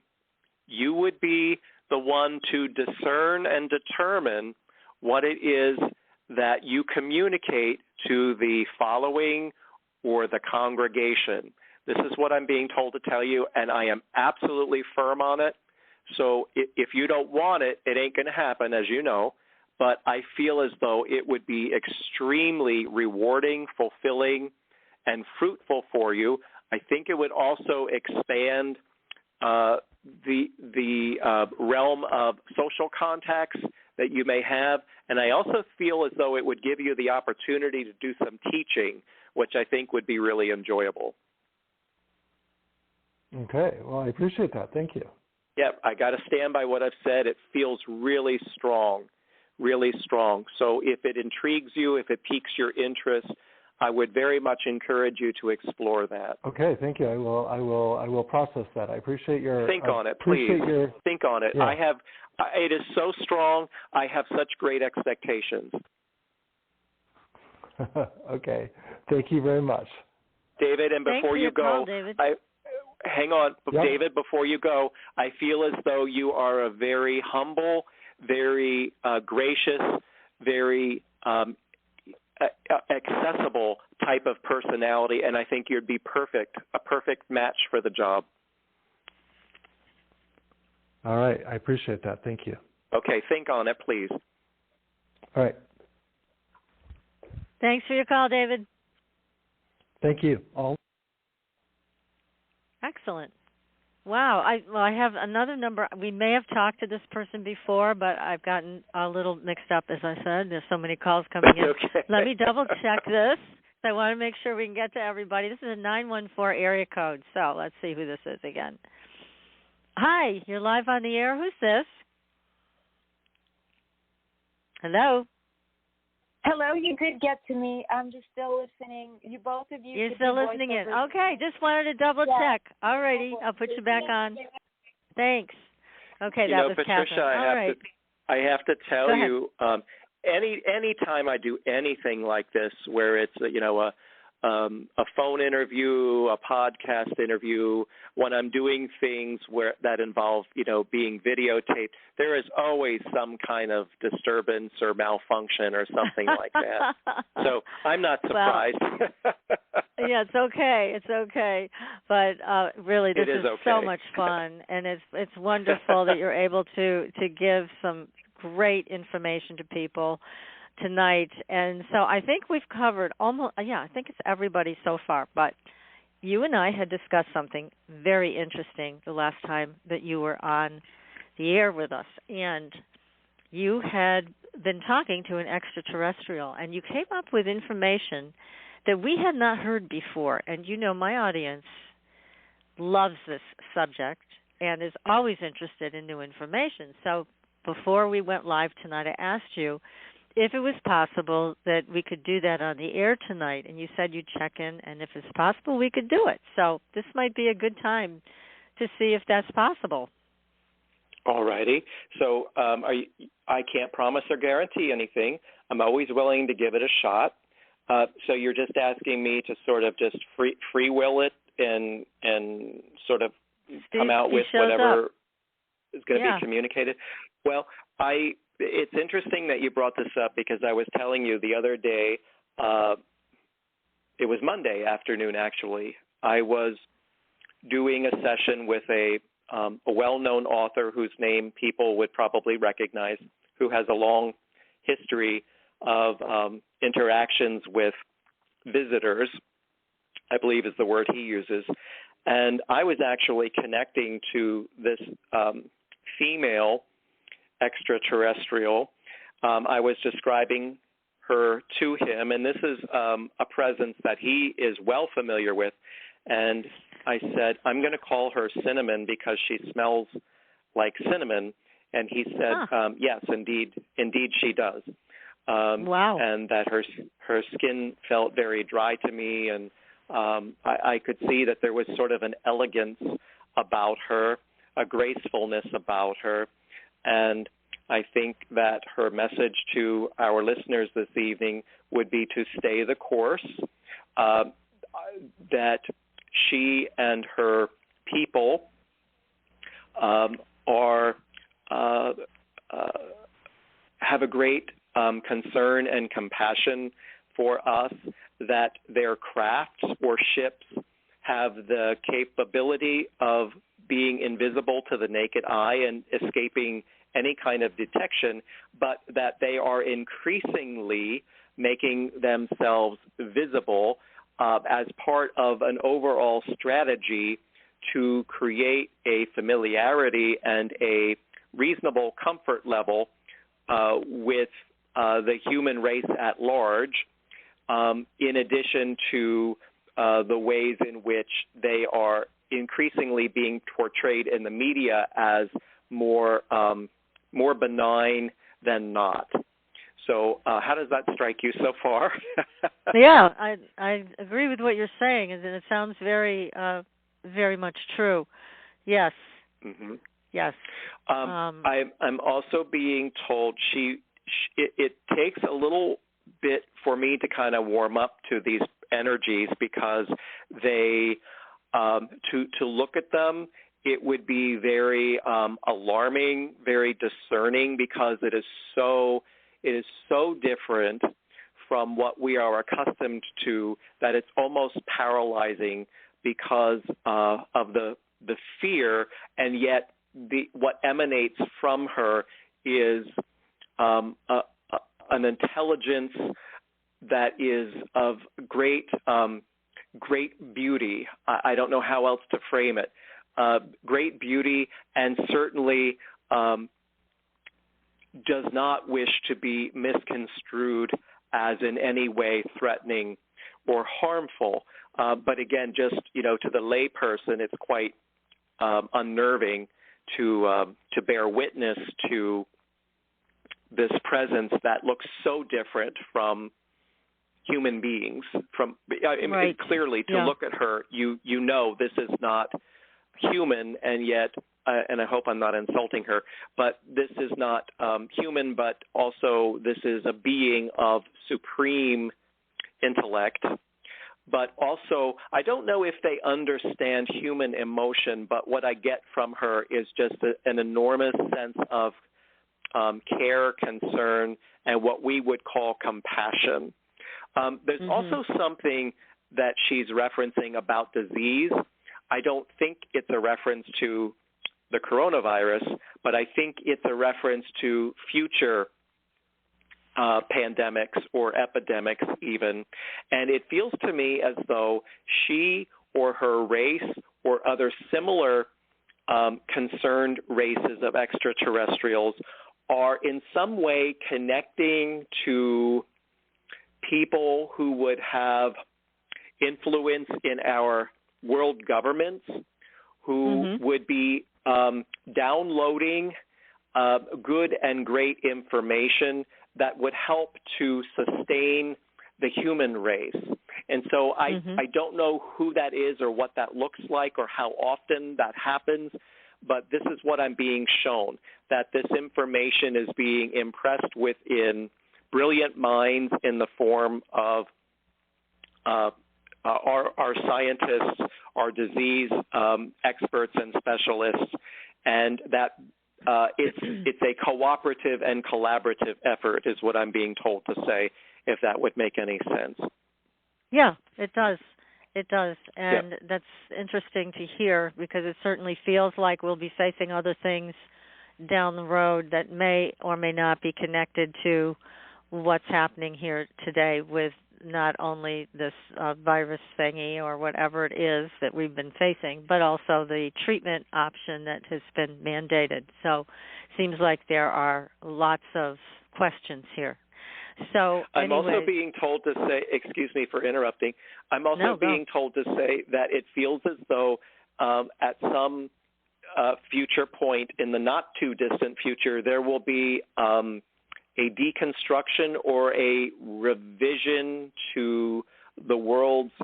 S4: You would be the one to discern and determine what it is that you communicate to the following or the congregation. This is what I'm being told to tell you, and I am absolutely firm on it. So if you don't want it, it ain't going to happen, as you know. But I feel as though it would be extremely rewarding, fulfilling, and fruitful for you. I think it would also expand the realm of social contacts that you may have. And I also feel as though it would give you the opportunity to do some teaching, which I think would be really enjoyable.
S15: Okay. Well, I appreciate that. Thank you.
S4: Yeah, I got to stand by what I've said. It feels really strong, really strong. So if it intrigues you, if it piques your interest, I would very much encourage you to explore that.
S15: Okay, thank you. I will process that. I appreciate your
S4: think on it, please. Think on it.
S15: Yeah.
S4: It is so strong. I have such great expectations.
S15: Okay, thank you very much,
S4: David. And before you go, hang on,
S15: yep.
S4: David. Before you go, I feel as though you are a very humble, very gracious, very accessible type of personality, and I think you'd be a perfect match for the job.
S15: All right. I appreciate that. Thank you.
S4: Okay. Think on it, please.
S15: All right.
S3: Thanks for your call, David.
S15: Thank you.
S3: Excellent. Wow. I have another number. We may have talked to this person before, but I've gotten a little mixed up, as I said. There's so many calls coming in.
S4: Okay.
S3: Let me double-check this. I want to make sure we can get to everybody. This is a 914 area code, so let's see who this is again. Hi, you're live on the air. Who's this? Hello?
S16: Hello, you did get to me. I'm just still listening. Both of you.
S3: You're still listening in. Okay, just wanted to double check. All righty, I'll put you back on. Thanks. Okay, that was
S4: Patricia,
S3: Catherine.
S4: I have to tell you, any time I do anything like this, where it's a phone interview, a podcast interview, when I'm doing things that involve being videotaped, there is always some kind of disturbance or malfunction or something like that. So I'm not surprised.
S3: Yeah, it's okay. It's okay. But really, this is
S4: okay.
S3: so much fun, and it's wonderful that you're able to give some great information to people tonight. And so I think we've covered I think it's everybody so far, but you and I had discussed something very interesting the last time that you were on the air with us, and you had been talking to an extraterrestrial, and you came up with information that we had not heard before. And my audience loves this subject and is always interested in new information. So before we went live tonight, I asked you if it was possible that we could do that on the air tonight, and you said you'd check in, and if it's possible, we could do it. So this might be a good time to see if that's possible.
S4: All righty. So I can't promise or guarantee anything. I'm always willing to give it a shot. So you're just asking me to sort of just free will it and sort of come out with whatever is going to be communicated. Well, it's interesting that you brought this up, because I was telling you the other day, it was Monday afternoon actually, I was doing a session with a well-known author whose name people would probably recognize, who has a long history of interactions with visitors, I believe is the word he uses. And I was actually connecting to this female extraterrestrial. I was describing her to him, and this is a presence that he is well familiar with. And I said, I'm going to call her Cinnamon because she smells like cinnamon. And he said, yes, indeed she does.
S3: Wow.
S4: And that her skin felt very dry to me, and I could see that there was sort of an elegance about her, a gracefulness about her. And I think that her message to our listeners this evening would be to stay the course, that she and her people have a great concern and compassion for us, that their crafts or ships have the capability of being invisible to the naked eye and escaping any kind of detection, but that they are increasingly making themselves visible as part of an overall strategy to create a familiarity and a reasonable comfort level with the human race at large, in addition to the ways in which they are increasingly being portrayed in the media as more benign than not. So how does that strike you so far?
S3: Yeah, I agree with what you're saying, and it sounds very very much true. Yes.
S4: Mm-hmm.
S3: Yes.
S4: I'm also being told it takes a little bit for me to kind of warm up to these energies, because they to look at them, it would be very alarming, very discerning, because it is so different from what we are accustomed to that it's almost paralyzing because of the fear, and yet what emanates from her is an intelligence that is of great beauty. I don't know how else to frame it. Great beauty, and certainly does not wish to be misconstrued as in any way threatening or harmful. But again, just to the lay person, it's quite unnerving to bear witness to this presence that looks so different from human beings.
S3: Right.
S4: Clearly, to look at her, you know this is not human, and yet, and I hope I'm not insulting her, but this is not human, but also this is a being of supreme intellect. But also, I don't know if they understand human emotion, but what I get from her is just an enormous sense of care, concern, and what we would call compassion. There's also something that she's referencing about disease. I don't think it's a reference to the coronavirus, but I think it's a reference to future pandemics or epidemics even. And it feels to me as though she or her race or other similar concerned races of extraterrestrials are in some way connecting to people who would have influence in our world governments, who would be downloading good and great information that would help to sustain the human race. And so I don't know who that is or what that looks like or how often that happens, but this is what I'm being shown, that this information is being impressed within brilliant minds in the form of our scientists, our disease experts and specialists, and that it's a cooperative and collaborative effort is what I'm being told to say, if that would make any sense.
S3: Yeah, it does. It does. And that's interesting to hear, because it certainly feels like we'll be facing other things down the road that may or may not be connected to what's happening here today with not only this virus thingy or whatever it is that we've been facing, but also the treatment option that has been mandated. So seems like there are lots of questions here. So
S4: I'm also being told to say, excuse me for interrupting, I'm also being told to say that it feels as though at some future point in the not too distant future, there will be a deconstruction or a revision to the world's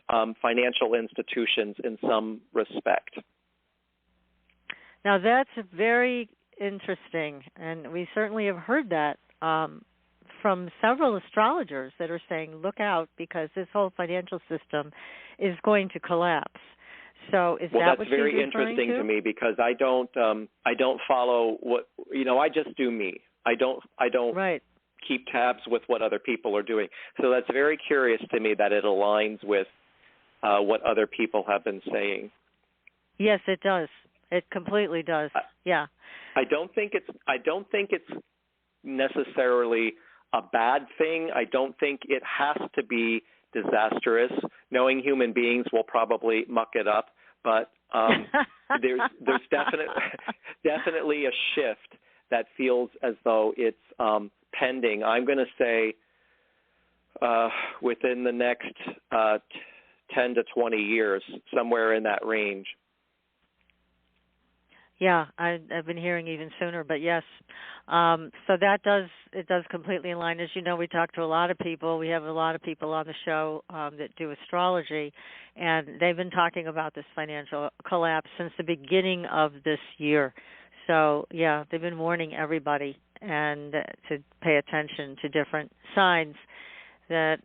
S4: financial institutions in some respect.
S3: Now that's very interesting, and we certainly have heard that from several astrologers that are saying, look out, because this whole financial system is going to collapse. So is that what she's referring to? Well, that's very interesting to me,
S4: because I don't follow what, I just do me. I don't keep tabs with what other people are doing. So that's very curious to me that it aligns with what other people have been saying.
S3: Yes, it does. It completely does. Yeah.
S4: I don't think it's necessarily a bad thing. I don't think it has to be disastrous. Knowing human beings will probably muck it up, but there's definitely a shift that feels as though it's pending. I'm going to say within the next 10 to 20 years, somewhere in that range.
S3: Yeah, I've been hearing even sooner, but yes. So it does completely align. As you know, we talk to a lot of people. We have a lot of people on the show that do astrology, and they've been talking about this financial collapse since the beginning of this year. So, yeah, they've been warning everybody and to pay attention to different signs that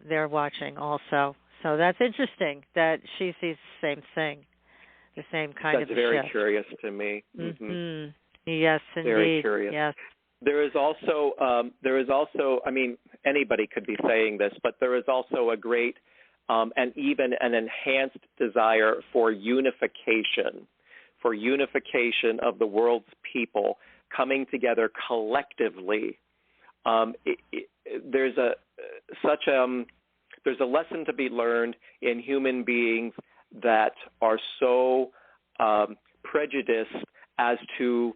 S3: they're watching also. So that's interesting that she sees the same thing. The same kind of shift.
S4: That's very curious to me.
S3: Mm-hmm. Yes, indeed.
S4: Very curious.
S3: Yes.
S4: There is also, I mean, anybody could be saying this, but there is also a great and even an enhanced desire for unification of the world's people coming together collectively. There's a lesson to be learned in human beings that are so prejudiced as to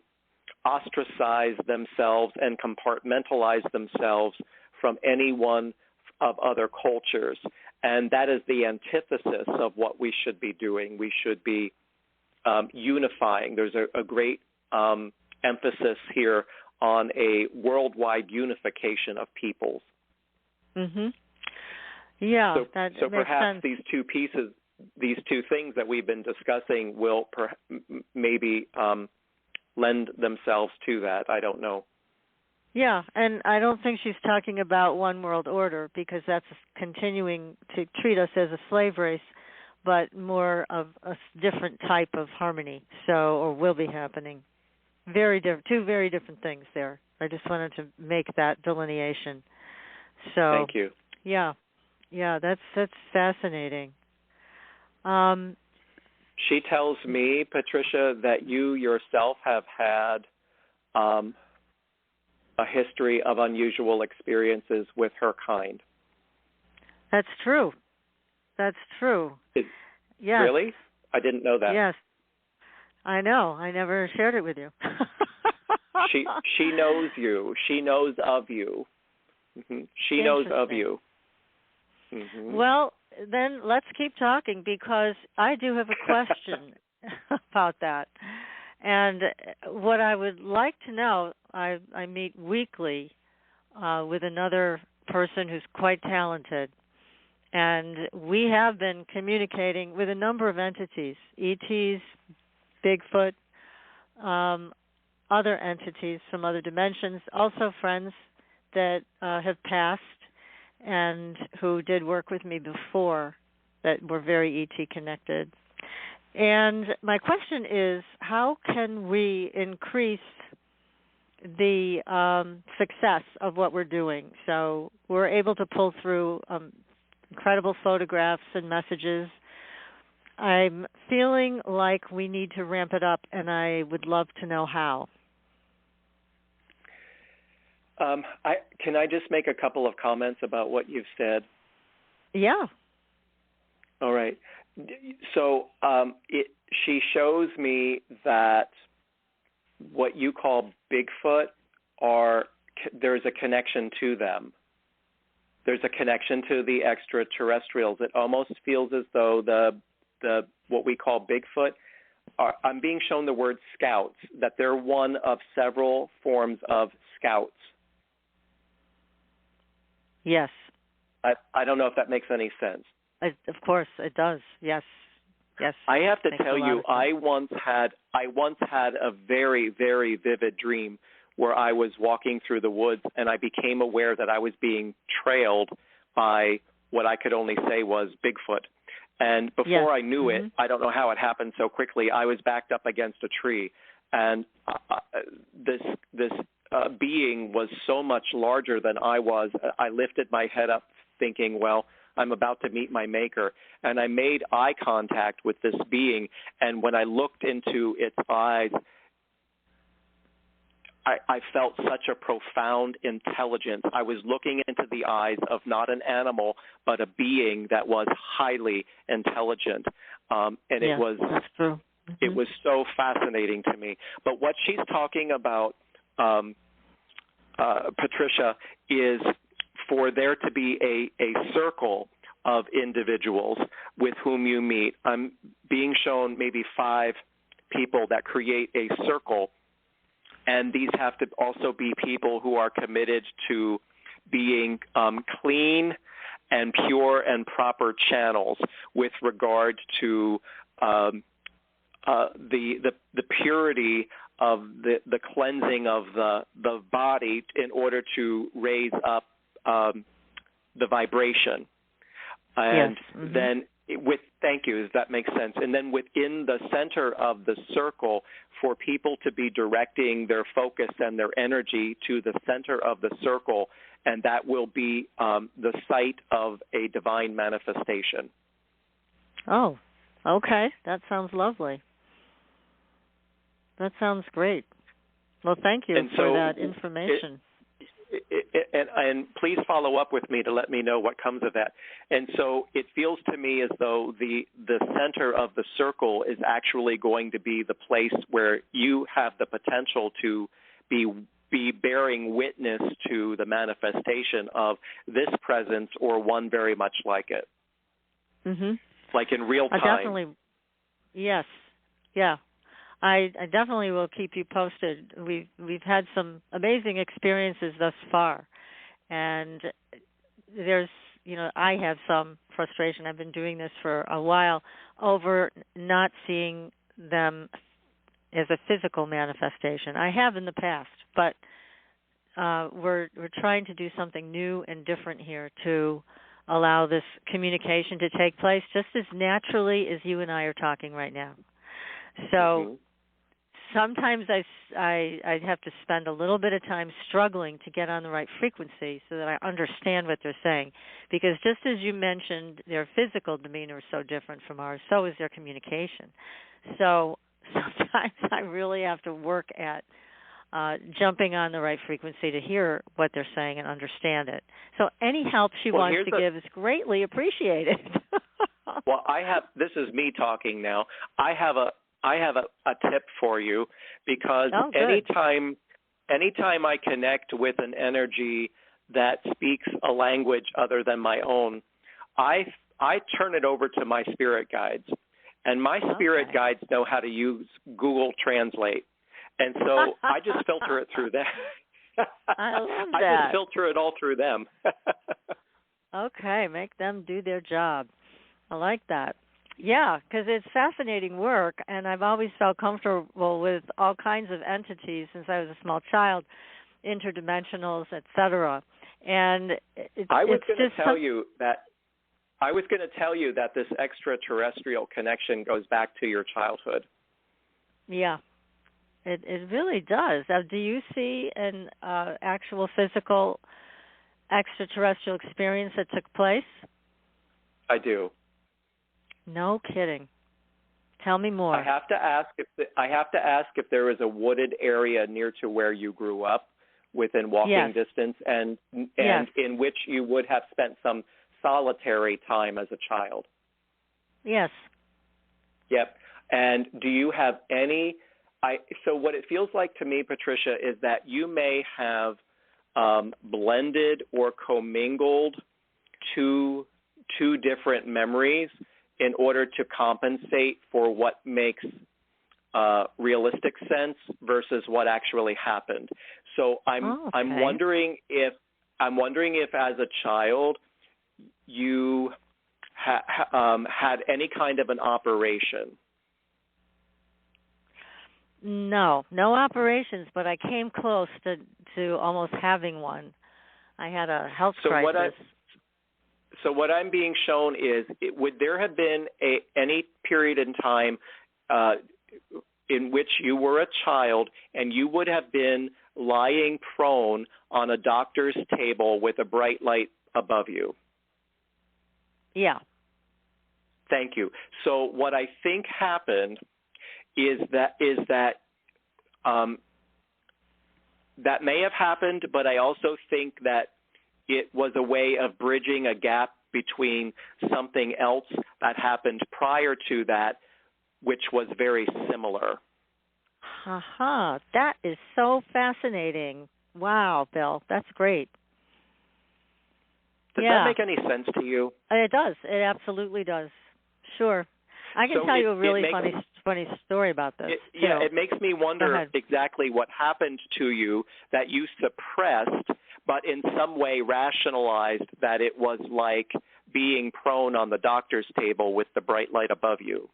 S4: ostracize themselves and compartmentalize themselves from any one of other cultures. And that is the antithesis of what we should be doing. We should be unifying. There's a great emphasis here on a worldwide unification of peoples.
S3: Mm-hmm. Yeah, that
S4: so
S3: makes
S4: perhaps
S3: sense.
S4: these two things that we've been discussing will maybe lend themselves to that. I don't know.
S3: Yeah, and I don't think she's talking about one world order, because that's continuing to treat us as a slave race, but more of a different type of harmony, or will be happening. Two very different things there. I just wanted to make that delineation. So
S4: thank you.
S3: Yeah, that's fascinating.
S4: She tells me, Patricia, that you yourself have had a history of unusual experiences with her kind.
S3: That's true. Yes.
S4: Really? I didn't know that.
S3: Yes. I know. I never shared it with you.
S4: She knows you. She knows of you. Mm-hmm. She knows of you. Mm-hmm.
S3: Well, then let's keep talking, because I do have a question about that. And what I would like to know, I meet weekly with another person who's quite talented, and we have been communicating with a number of entities, ETs, Bigfoot, other entities from other dimensions, also friends that have passed and who did work with me before that were very ET connected. And my question is, how can we increase the success of what we're doing? So we're able to pull through incredible photographs and messages. I'm feeling like we need to ramp it up, and I would love to know how.
S4: Can I just make a couple of comments about what you've said?
S3: Yeah.
S4: All right. So she shows me that what you call Bigfoot there's a connection to them. There's a connection to the extraterrestrials. It almost feels as though the what we call Bigfoot I'm being shown the word scouts, that they're one of several forms of scouts.
S3: Yes.
S4: I don't know if that makes any sense.
S3: Of course it does. Yes.
S4: I have to tell you, I once had a very, very vivid dream where I was walking through the woods and I became aware that I was being trailed by what I could only say was Bigfoot. And before I knew it, I don't know how it happened so quickly, I was backed up against a tree. And this being was so much larger than I was. I lifted my head up thinking, well, I'm about to meet my maker. And I made eye contact with this being. And when I looked into its eyes, I felt such a profound intelligence. I was looking into the eyes of not an animal, but a being that was highly intelligent. And it was
S3: that's true. Mm-hmm.
S4: It was so fascinating to me. But what she's talking about, Patricia, is for there to be a circle of individuals with whom you meet. I'm being shown maybe 5 people that create a circle, and these have to also be people who are committed to being clean and pure and proper channels with regard to the purity of the cleansing of the body in order to raise up the vibration. And
S3: yes. Mm-hmm.
S4: then thank you, does that make sense? And then within the center of the circle, for people to be directing their focus and their energy to the center of the circle, and that will be the site of a divine manifestation.
S3: Oh, okay. That sounds lovely. That sounds great. Well, thank you for that information.
S4: And please follow up with me to let me know what comes of that. And so it feels to me as though the center of the circle is actually going to be the place where you have the potential to be bearing witness to the manifestation of this presence or one very much like it.
S3: Mm-hmm.
S4: Like in real time.
S3: Definitely. Yes. Yeah. I definitely will keep you posted. We've had some amazing experiences thus far, and there's I have some frustration. I've been doing this for a while over not seeing them as a physical manifestation. I have in the past, but we're trying to do something new and different here to allow this communication to take place just as naturally as you and I are talking right now. So sometimes I have to spend a little bit of time struggling to get on the right frequency so that I understand what they're saying. Because just as you mentioned, their physical demeanor is so different from ours, so is their communication. So sometimes I really have to work at jumping on the right frequency to hear what they're saying and understand it. So any help she wants to give is greatly appreciated.
S4: Well, this is me talking now. I have a tip for you, because anytime I connect with an energy that speaks a language other than my own, I turn it over to my spirit guides, and my spirit guides know how to use Google Translate, and so I just filter it through them.
S3: I love that.
S4: I just filter it all through them.
S3: Okay, make them do their job. I like that. Yeah, because it's fascinating work, and I've always felt comfortable with all kinds of entities since I was a small child, interdimensionals, etc. And
S4: I was going to tell you that this extraterrestrial connection goes back to your childhood.
S3: Yeah, it really does. Now, do you see an actual physical extraterrestrial experience that took place?
S4: I do.
S3: No kidding. Tell me more.
S4: I have to ask if there is a wooded area near to where you grew up, within walking distance, and in which you would have spent some solitary time as a child.
S3: Yes.
S4: Yep. And do you have any? So what it feels like to me, Patricia, is that you may have blended or commingled two different memories in order to compensate for what makes realistic sense versus what actually happened. So I'm wondering if as a child you had any kind of an operation.
S3: No operations, but I came close to almost having one. I had a health crisis.
S4: So what I'm being shown is, would there have been any period in time in which you were a child and you would have been lying prone on a doctor's table with a bright light above you.
S3: Yeah.
S4: Thank you. So what I think happened is that that may have happened, but I also think that it was a way of bridging a gap between something else that happened prior to that, which was very similar.
S3: Aha, that is so fascinating. Wow, Bill, that's great.
S4: Does that make any sense to you?
S3: It does. It absolutely does. Sure. I can tell you a really funny story about this.
S4: It makes me wonder exactly what happened to you that you suppressed, but in some way rationalized that it was like being prone on the doctor's table with the bright light above you.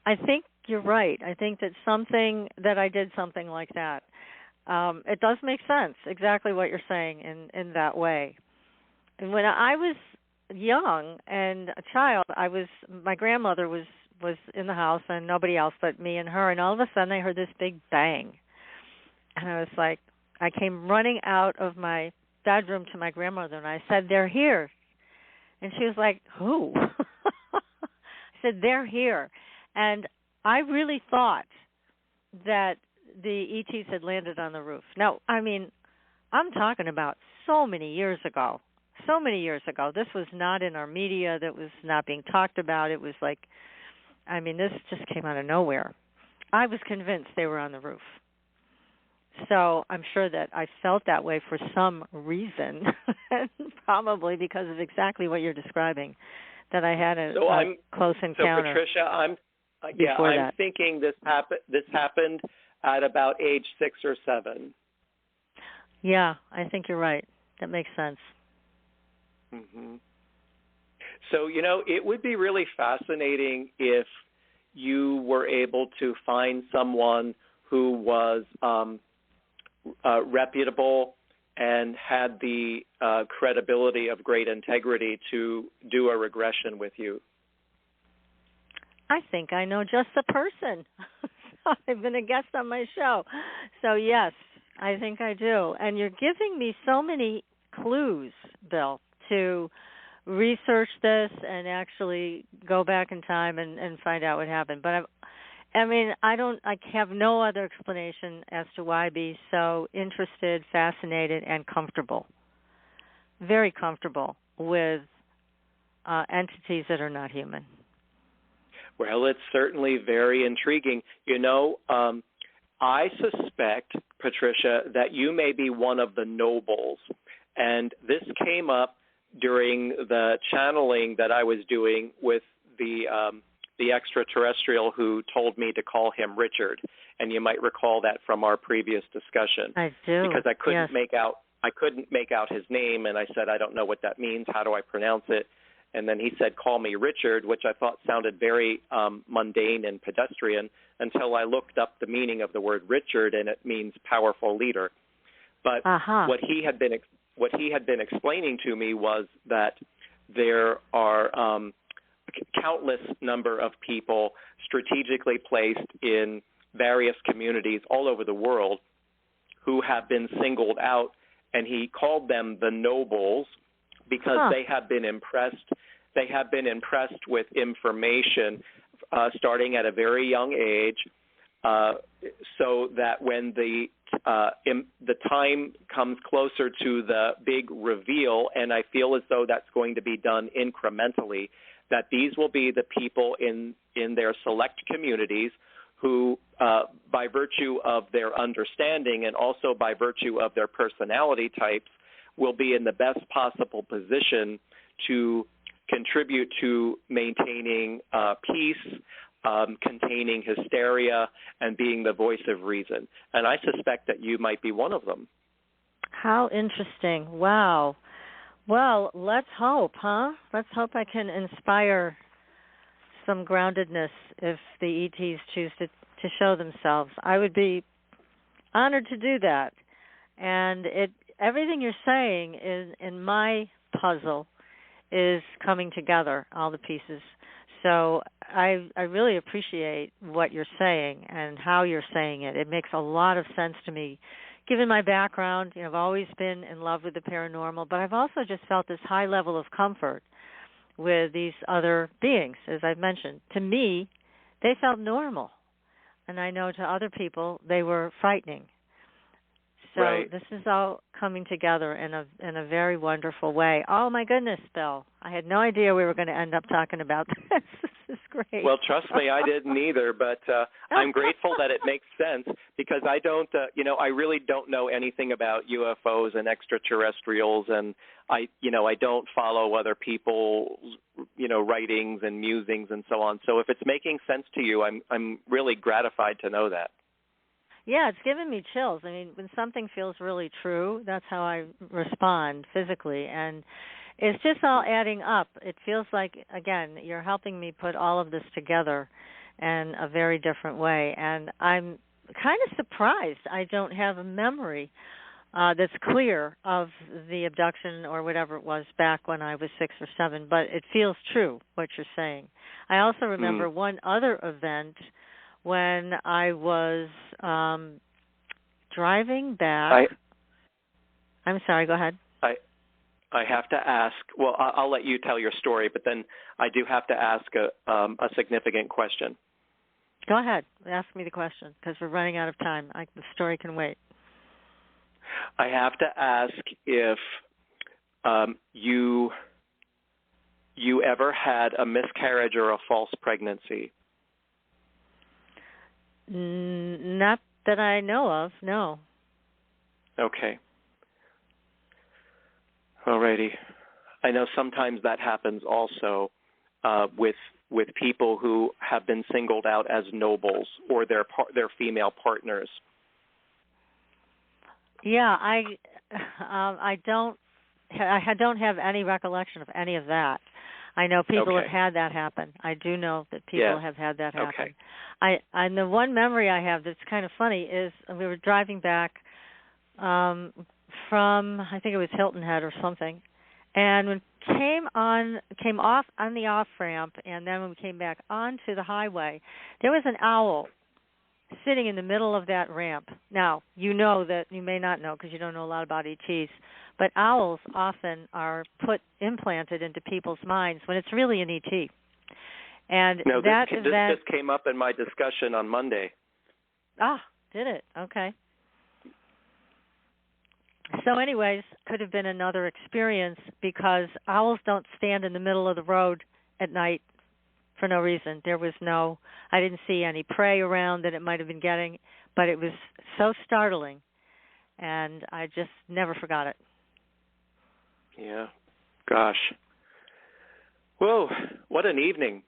S3: I think you're right. I think that I did something like that. It does make sense, exactly what you're saying in that way. And when I was young and a child, my grandmother was in the house and nobody else but me and her, and all of a sudden I heard this big bang. And I was like, I came running out of my bedroom to my grandmother and I said, "They're here." And she was like, "Who?" I said, "They're here." And I really thought that the ETs had landed on the roof. Now, I mean, I'm talking about so many years ago. So many years ago. This was not in our media. That was not being talked about. It was like, I mean, this just came out of nowhere. I was convinced they were on the roof. So I'm sure that I felt that way for some reason, probably because of exactly what you're describing, that I had a close encounter.
S4: So, Patricia, I'm thinking this happened at about age 6 or 7.
S3: Yeah, I think you're right. That makes sense.
S4: Mm-hmm. So, it would be really fascinating if you were able to find someone who was reputable and had the credibility of great integrity to do a regression with you.
S3: I think I know just the person. I've been a guest on my show. So, yes, I think I do. And you're giving me so many clues, Bill, to research this and actually go back in time and find out what happened. But I have no other explanation as to why I'd be so interested, fascinated, and comfortable, very comfortable with entities that are not human.
S4: Well, it's certainly very intriguing. I suspect, Patricia, that you may be one of the nobles. And this came up during the channeling that I was doing with the extraterrestrial who told me to call him Richard. And you might recall that from our previous discussion.
S3: I do.
S4: Because I couldn't make out his name, and I said, I don't know what that means. How do I pronounce it? And then he said, "Call me Richard," which I thought sounded very mundane and pedestrian until I looked up the meaning of the word Richard, and it means powerful leader. But what he had been explaining to me was that there are countless number of people strategically placed in various communities all over the world who have been singled out, and he called them the nobles because they have been impressed. They have been impressed with information starting at a very young age, so that when the time comes closer to the big reveal, and I feel as though that's going to be done incrementally, that these will be the people in their select communities who, by virtue of their understanding and also by virtue of their personality types, will be in the best possible position to contribute to maintaining peace, containing hysteria, and being the voice of reason. And I suspect that you might be one of them.
S3: How interesting. Wow. Well, let's hope, huh? Let's hope I can inspire some groundedness if the ETs choose to show themselves. I would be honored to do that. And everything you're saying is in my puzzle is coming together, all the pieces. So I really appreciate what you're saying and how you're saying it. It makes a lot of sense to me. Given my background, I've always been in love with the paranormal, but I've also just felt this high level of comfort with these other beings, as I've mentioned. To me, they felt normal, and I know to other people they were frightening. So This is all coming together in a very wonderful way. Oh, my goodness, Bill. I had no idea we were going to end up talking about this. This is great.
S4: Well, trust me, I didn't either, but I'm grateful that it makes sense because I don't, I really don't know anything about UFOs and extraterrestrials, and I don't follow other people's, writings and musings and so on. So if it's making sense to you, I'm really gratified to know that.
S3: Yeah, it's given me chills. I mean, when something feels really true, that's how I respond physically. And it's just all adding up. It feels like, again, you're helping me put all of this together in a very different way. And I'm kind of surprised I don't have a memory that's clear of the abduction or whatever it was back when I was 6 or 7. But it feels true, what you're saying. I also remember one other event when I was driving back. I'm sorry, go ahead.
S4: I have to ask, well, I'll let you tell your story, but then I do have to ask a significant question.
S3: Go ahead. Ask me the question because we're running out of time. The story can wait.
S4: I have to ask if you ever had a miscarriage or a false pregnancy.
S3: Not that I know of, no.
S4: Okay. Alrighty. I know sometimes that happens also with people who have been singled out as nobles or their female partners.
S3: Yeah, I don't have any recollection of any of that. I know people have had that happen. I do know that people have had that happen. And the one memory I have that's kind of funny is we were driving back from, I think it was Hilton Head or something, and when came off on the off ramp, and then when we came back onto the highway, there was an owl sitting in the middle of that ramp. Now, you know that you may not know because you don't know a lot about ETs, but owls often are implanted into people's minds when it's really an ET. And
S4: no,
S3: that
S4: this came up in my discussion on Monday.
S3: Ah, did it? Okay. So anyways, could have been another experience because owls don't stand in the middle of the road at night for no reason. I didn't see any prey around that it might have been getting, but it was so startling, and I just never forgot it.
S4: Yeah. Gosh. Whoa, what an evening.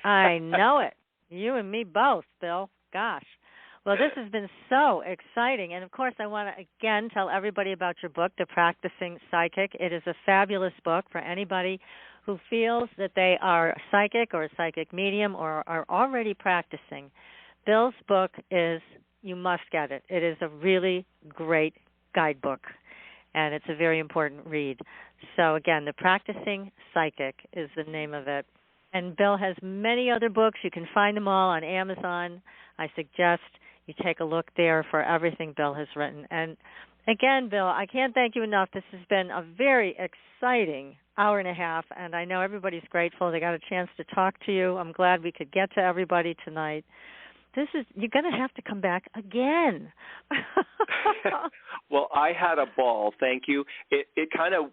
S3: I know it. You and me both, Bill. Gosh. Well, this has been so exciting. And, of course, I want to, again, tell everybody about your book, The Practicing Psychic. It is a fabulous book for anybody who feels that they are psychic or a psychic medium or are already practicing. Bill's book is, you must get it. It is a really great guidebook, and it's a very important read. So, again, The Practicing Psychic is the name of it. And Bill has many other books. You can find them all on Amazon. I suggest you take a look there for everything Bill has written. And again, Bill, I can't thank you enough. This has been a very exciting hour and a half, and I know everybody's grateful they got a chance to talk to you. I'm glad we could get to everybody tonight. You're going to have to come back again.
S4: Well, I had a ball, thank you. It kind of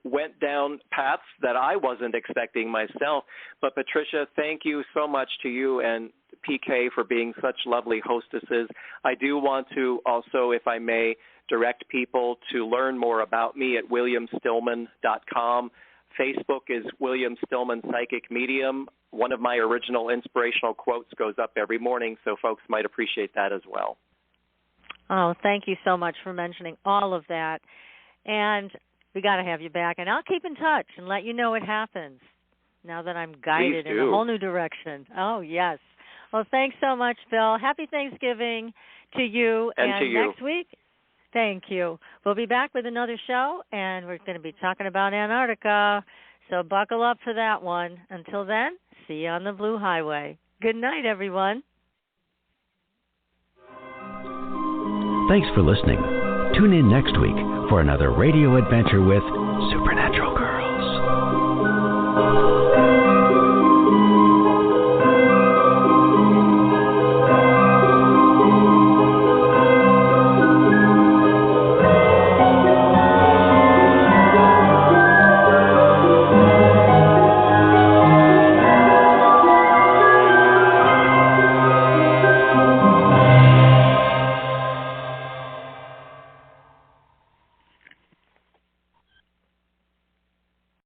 S4: went down paths that I wasn't expecting myself. But, Patricia, thank you so much to you and PK for being such lovely hostesses. I do want to also, if I may, direct people to learn more about me at williamstillman.com. Facebook is William Stillman Psychic Medium. One of my original inspirational quotes goes up every morning, so folks might appreciate that as well.
S3: Oh, thank you so much for mentioning all of that. And we got to have you back. And I'll keep in touch and let you know what happens now that I'm guided in a whole new direction. Oh, yes. Well, thanks so much, Bill. Happy Thanksgiving to you.
S4: And to you.
S3: Next week, thank you. We'll be back with another show, and we're going to be talking about Antarctica. So buckle up for that one. Until then, see you on the Blue Highway. Good night, everyone.
S2: Thanks for listening. Tune in next week for another radio adventure with Supernatural Girls.